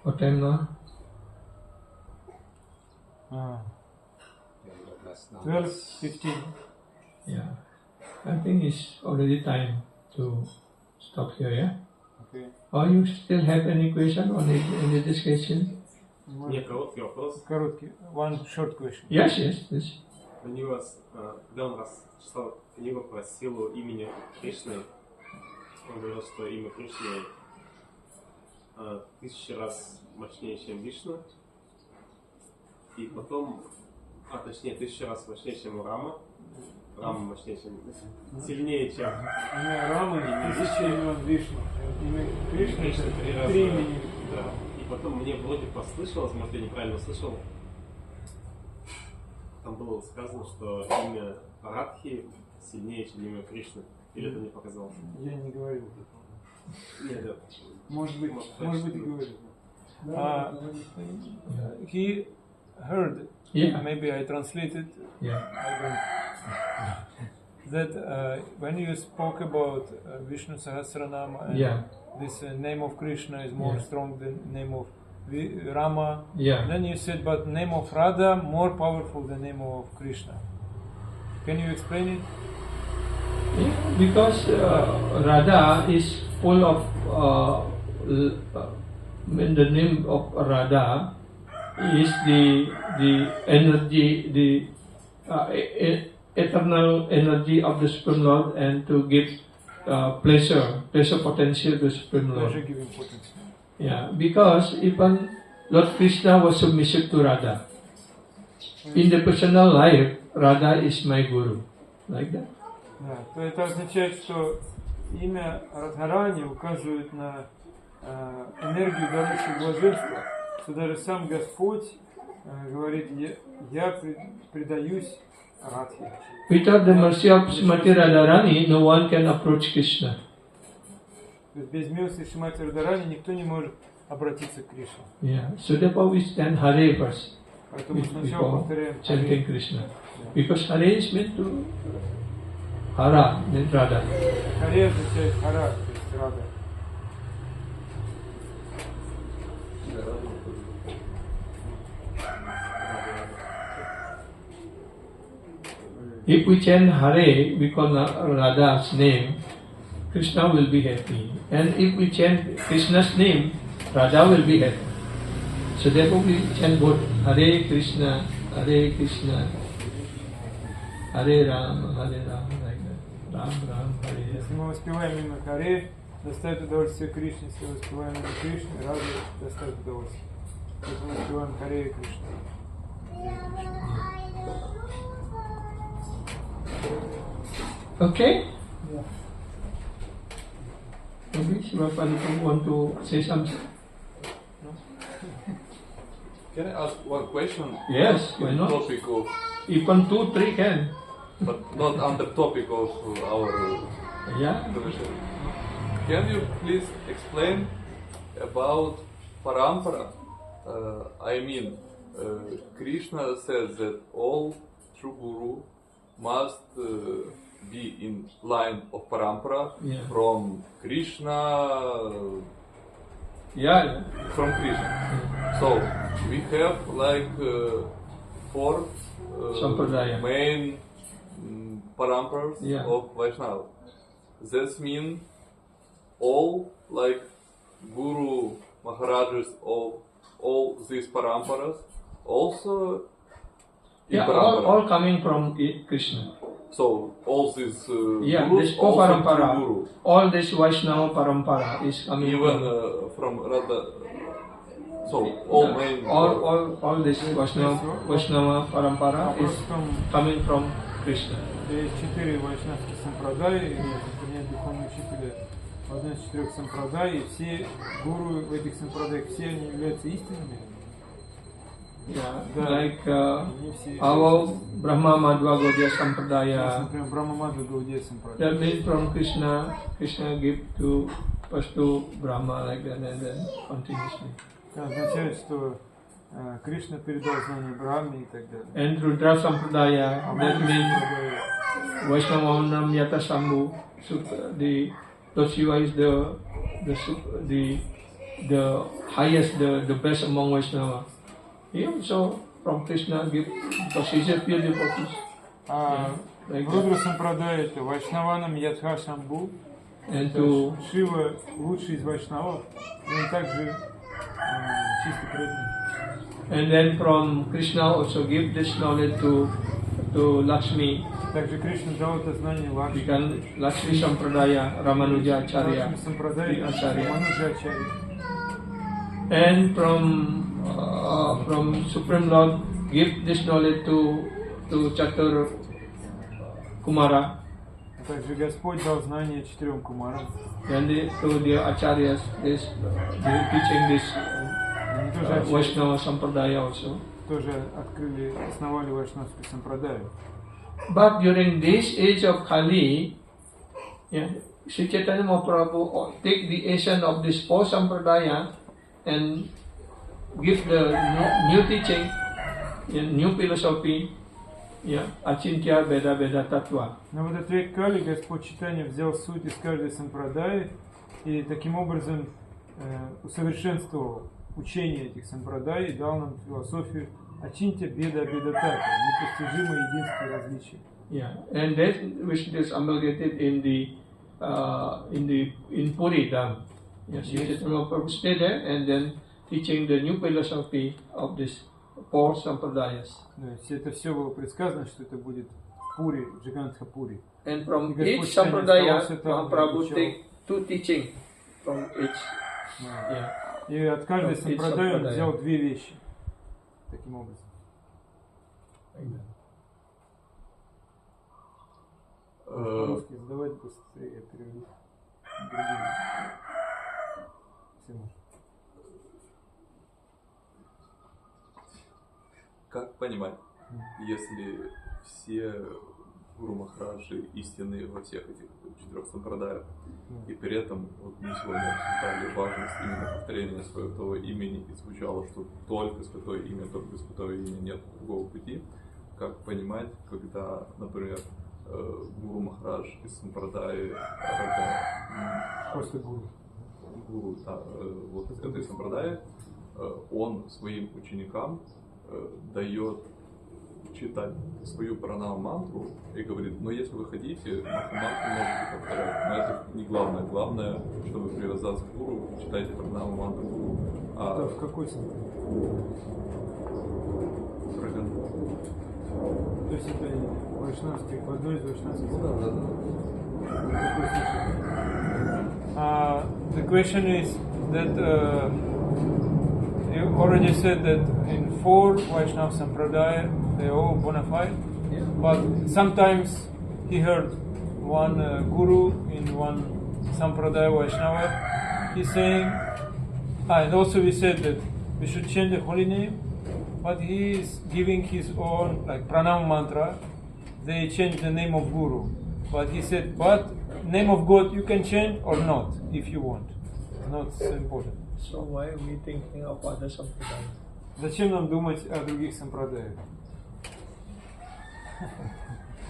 What time now? 12:15. Yeah. I think it's already time to stop here, yeah? Okay. Or you still have any question or any discussion? Мне короткий вопрос. Короткий. One short question. Yes, yes, yes. Когда он читал книгу про силу имени Кришны, он говорил, что имя Кришны 1000 раз мощнее, чем Вишну. И потом, точнее, 1000 раз мощнее, чем Рама. Рама мощнее, чем... Сильнее, чем... Имя Рамы, 1000 имен Вишну. Имя Кришны Кришна это 3 раза. 3 имени. Да. И потом мне вроде послышалось, может я неправильно слышал, там было сказано, что имя Радхи сильнее, чем имя Кришны. Или это не показалось? Я не говорил. Нет, да. Может быть, и говорил. Да, He heard, Yeah. maybe I translated, Yeah. that when you spoke about Vishnu Sahasranama and Yeah. this name of Krishna is more Yeah. strong than name of Rama, Yeah. then you said, but name of Radha more powerful than name of Krishna. Can you explain it? Yeah, because Radha is full of the name of Radha is the energy, the eternal energy of the Supreme Lord, and to give pleasure potential to Supreme Pleasure Lord. giving potency. Yeah, because even Lord Krishna was submissive to Radha. In the personal life, Radha is my guru, like that. Да, то это означает, что имя Радхарани указывает на энергию дарующего блаженства, что даже сам Господь говорит, я предаюсь Радхе. Without the mercy of Srimati Radharani, no one can approach Krishna. То есть без милости Шримати Радхарани никто не может обратиться к Кришне. Yeah, so therefore we stand Hare first Поэтому сначала before повторяем chanting Krishna. Because Hare is meant to Hara, then Radha. Харе означает Хара, то есть Рада. If we chant Hare because Radha's name, Krishna will be happy. And if we chant Krishna's name, Radha will be happy. So therefore we chant both Hare Krishna, Hare Krishna, Hare Ram, like that. Ram Ram, Hare Hare. Если мы воспеваем имя Харе, доставит удовольствие Кришне. Если воспеваем имя Кришны, Рада доставит удовольствие. Поэтому воспеваем Харе и Кришна. Okay? Yeah. Maybe Shiva Padikam want to say something? Can I ask one question? Yes, why In not? topic of, Even 2, 3 can. but not under topic of our Yeah? conversation. Can you please explain about parampara? I mean, Krishna says that all true guru must be in line of parampara Yeah. from Krishna, Yeah. from Krishna. So we have like 4 Sampradaya. main paramparas Yeah. of Vaishnava. This means all like Guru Maharajas of all these paramparas also in Yeah, parampara. all coming from Krishna. So all these Yeah, gurus this also parampara, true guru. all this Vaishnava parampara is coming Even from from Radha. So all main all this Vaishnava parampara is Вопрос в том, coming from Krishna. есть 4 вайшнавских сампрадай, принять духовные учителя в одной из 4 сампрадай, и все гуру в этих сампрадаях, все они являются истинными. Yeah, Да. like Они все, our Brahma Madhva Gaudiya то есть, Sampradaya, например, Брахма Мадхва Гаудия сампрадай. that means from Krishna give to first to Brahma like that and then continuously. Это означает, что Кришна передал знания Брахме и так далее. And Rudra Sampradaya, that means Vaishnavanam Yata Sambhu. So the Lord Shiva is the highest, the best among Vaishnava. He also from Krishna give because he's a pure devotee. А Like в Рудра Сампрадай это Вайшнаванам Ядха Шамбу, And to Шива лучший из вайшнавов, и он также чистый преданный. and then from Krishna also give this knowledge to Lakshmi. Также Кришна дал это знание Лакшми. Because Lakshmi Sampradaya, Ramanuja Acharya, Лакшми Сампрадай, Acharya. Рамануджа Ачарья. And from Supreme Lord give this knowledge to Chatur Kumara. Также Господь дал знание 4 кумарам. Then to the acharyas, they teaching this Они тоже, Vaishnava Sampradaya also. тоже открыли, основали Вайшнавскую сампрадаю. But during this age of Kali, yeah, Sri Chaitanya Mahaprabhu take the essence of this four Sampradaya and give the new teaching, new philosophy, Achintya Veda Veda Tattva. Но в этот век Кали Господь Чайтанья взял суть из каждой сампрадаи и таким образом усовершенствовал учение этих сампрадай и дал нам философию Ачинтя Беда Бедатата, непостижимое единство и различие. Yeah, and that which is amalgamated in Puri Dham. Yes, Sri Chaitanya Mahaprabhu stayed there and then teaching the new philosophy of these four Sampradayas. То есть это все было предсказано, что это будет в Пури, Джигантха Пури. And from И each Господь Чайтанья Sampradaya, оставался там, Mahaprabhu обучал. take two teaching from each. Yeah. И от каждой Each сампрадаи он Sampradaya. взял две вещи. Таким образом. По-русски задавать быстрее, я переведу другим. Тимур. Как понимать, если все Гуру Махараджи истинные во всех этих 4 сампрадаях, и при этом вот мы сегодня обсуждали важность именно повторения святого имени, и звучало, что только святое имя, только святое имя, нет другого пути. Как понимать, когда, например, Гуру Махарадж из сампрадаи После гуру. Гуру, да, вот из этой сампрадаи, он своим ученикам дает читать свою пранама-мантру и говорит, но если вы хотите, мантру можете повторять, но это не главное. Главное, чтобы привязаться к гуру, читайте пранама-мантру гуру. Это в какой сампрадаи? То есть это вайшнавский, одно из вайшнавских. The question is that you already said that in 4 Vaishnava Sampradaya they are all bona fide, but sometimes he heard one guru in one Sampradaya Vaishnava, he's saying, and also we said that we should change the holy name, but he is giving his own like pranam mantra. They change the name of guru, but he said, but name of God you can change or not if you want. Not so important. So why are we thinking of other Sampradaya? Зачем нам думать о других сампрадаях?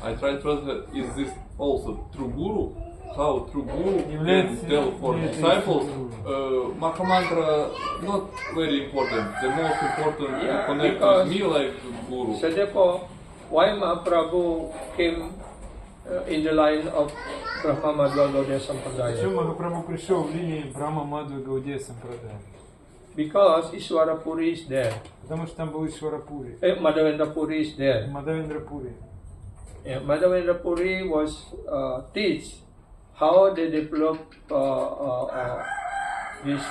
I try to translate, is this also true guru? How true guru can Является tell for ли это disciples, истинным Mahamantra not very important, the most important Yeah, to connect because- with me like guru. So therefore, why Mahaprabhu came in the line of Brahma Madhva Gaudiya Sampradaya? Почему Махапрабху пришел в линии Брахма Мадхва Гаудия Сампрадая? Because Ishwara Puri is there, Потому что там был Ишварапури, Madhavendra Puri is there. Мадавендра Пури. Madhavendra Puri was teach how they develop this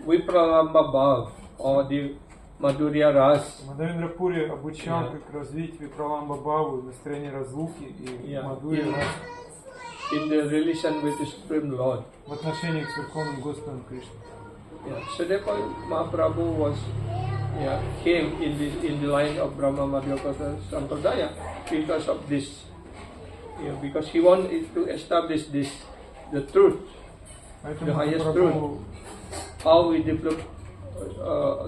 Vipralamba Bhav or the Madhurya Ras. Мадавендра Пури обучал, Yeah. как развить Випраламба Бхаву, настроение разлуки и Yeah. Мадхурья Yeah. Рас In the relation with the Supreme Lord. в отношении к Верховным Господом Кришне. Yeah. So therefore Mahaprabhu was came in the line of Brahma Madhva Sampradaya because of this. Because he wanted to establish this, the truth, Поэтому the highest Махапрабху how we develop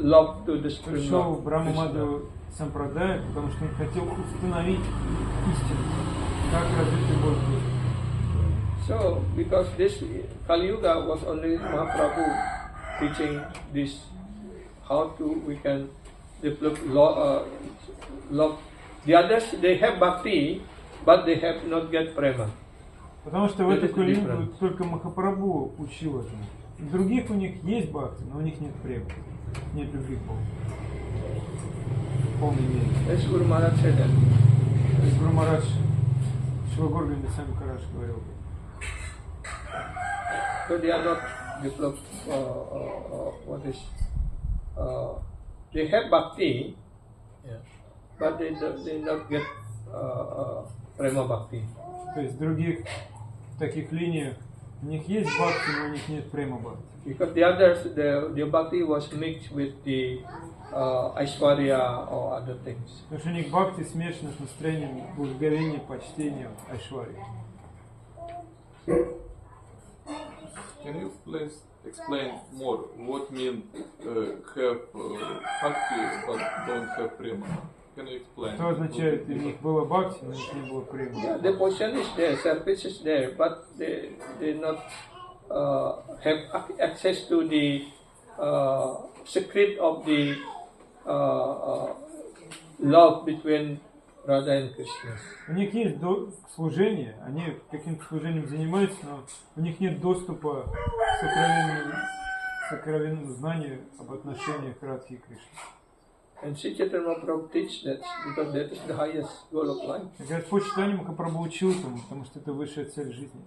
love to the Supreme пришел Lord. в Брахма Krishna. Мадхва Сампрадая, потому что он хотел установить истину, как развить любовь к Господу. So, because this Kali Yuga was only Mahaprabhu teaching this, how to we can develop love. The others they have bhakti, but they have not get prema. Потому что в That этой is the Кали-югу difference. только Махапрабху учил этому. В других у них есть бхакти, но у них нет према, нет любви к Богу. В полной мере. As Guru Maharaj said that. То есть Гуру Махарадж Шила Горгоvinda Сами Махарадж говорил. So they are not developed. They have bhakti, but they not get prema bhakti. То есть в других таких линиях У них есть бхакти, но у них нет према бхакти. Because the others, the bhakti was mixed with the Aishwarya or other things. Потому что у них бхакти смешано с настроением благоговения, почтения, айшварьи. Can you please explain more what mean have bhakti but don't have prema? Can you explain? Что означает, у них было бхакти, но у них не было према? Yeah, the position is there, service is there, but they not have access to the secret of the love between Radha and Krishna. У них есть служение, они каким-то служением занимаются, но у них нет доступа к сокровенному знанию об отношениях Радхи и Кришны. And Sri Chaitanya Mahaprabhu teach that because that is the highest goal of life. Господь Чайтанья Махапрабху учил этому, потому что это высшая цель жизни.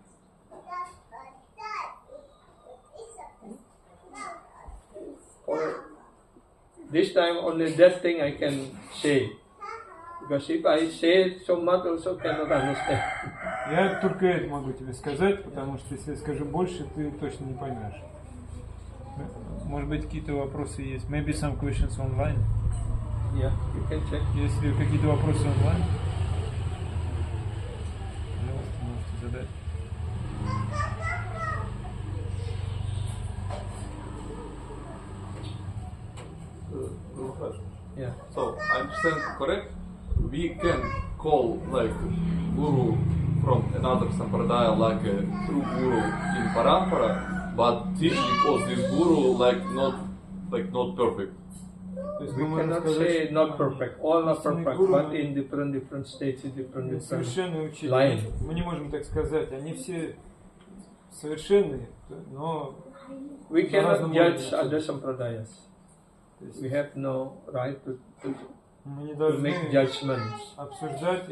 For this time only that thing I can say. Because if I say so much also cannot understand. Я только это могу тебе сказать, потому что если я скажу больше, ты точно не поймешь. Может быть, какие-то вопросы есть? Maybe some questions online? Yeah, you can check. Если какие-то вопросы онлайн, пожалуйста, можете задать. Yeah. So, I understand correct? We can call like guru from another sampradaya like a true guru in parampara, but teaching of this guru like not perfect. То есть We мы можем cannot сказать, say что not perfect, all not истинный perfect, гуру but in different states, in different. совершенные учителя. line. Мы не можем так сказать, они все совершенные, но We на cannot разном judge уровне. other sampradayas. То есть We have no right to мы не make должны judgments. обсуждать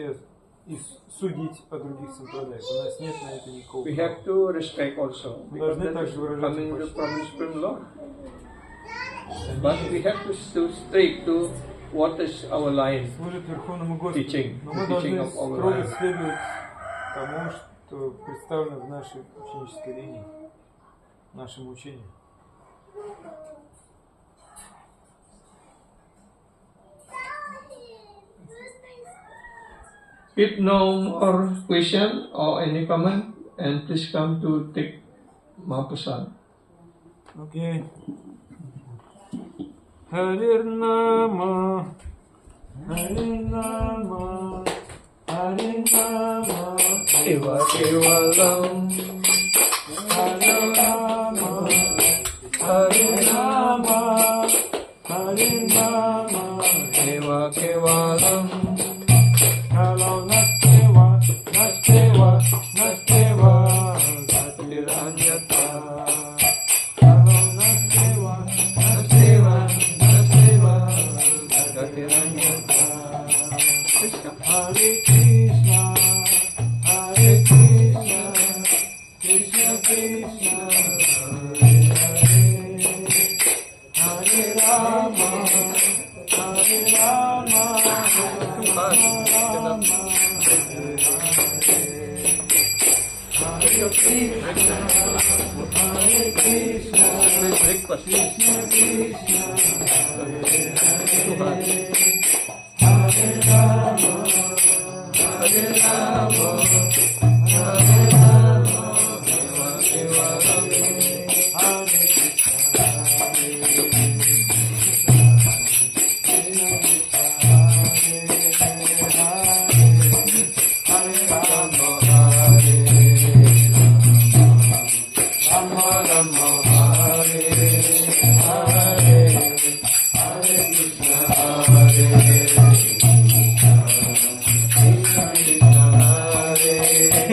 и судить о других сампрадаях. У нас нет на это никакого We права. have to respect also, because Должны that is также выражать coming почтение. from the Supreme Lord. But we have to stick to what is our line. Служит Верховному Господу. Teaching. Но мы The должны teaching of our строго life. следовать тому, что представлено в нашей ученической линии, в нашем учении. If no more question or any comment, and please come to take Mahaprasad. Окей. Харинама, Харинама, Харинама, Shiva Kevalam, Harinama, Harinama, Harinama, Shiva Kevalam, Hello, Nasteva, Nasteva, Nasteva, Satiranyata. Hello, Nasteva, Nasteva, Nasteva, Satiranyata. Hare Krishna, Hare Krishna, Krishna Krishna, Hare Hare, Hare Rama, Hare Rama, Hare Krishna, breakfast. Krishna Krishna, Hare Rama, Hare Rama, Shiva Kevalam, Hare Hare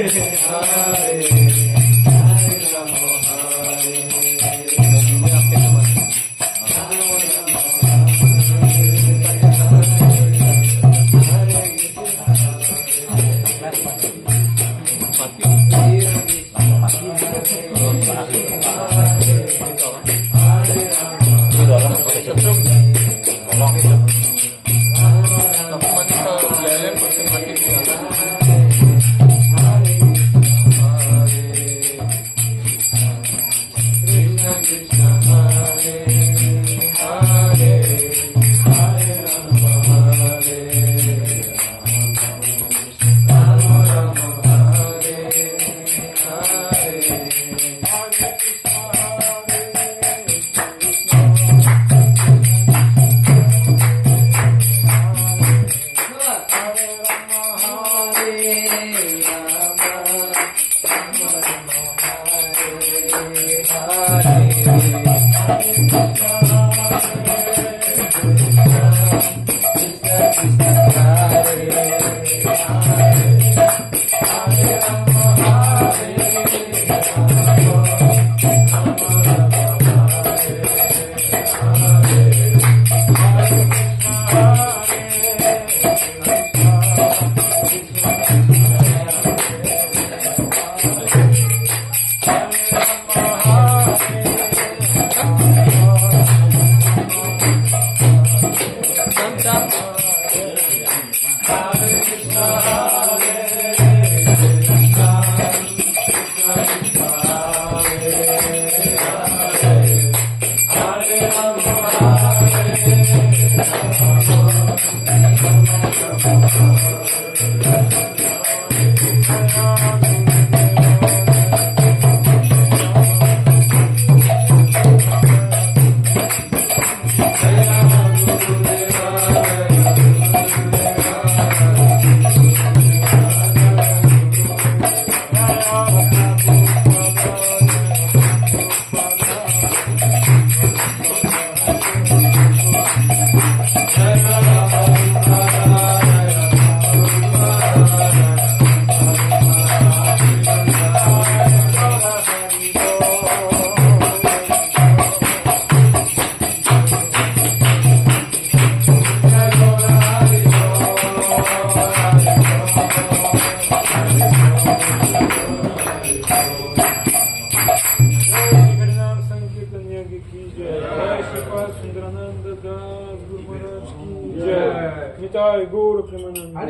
Jai Shri Sundrananda Das Guru Maharaj ki Jai. Nitai Guru Premananda.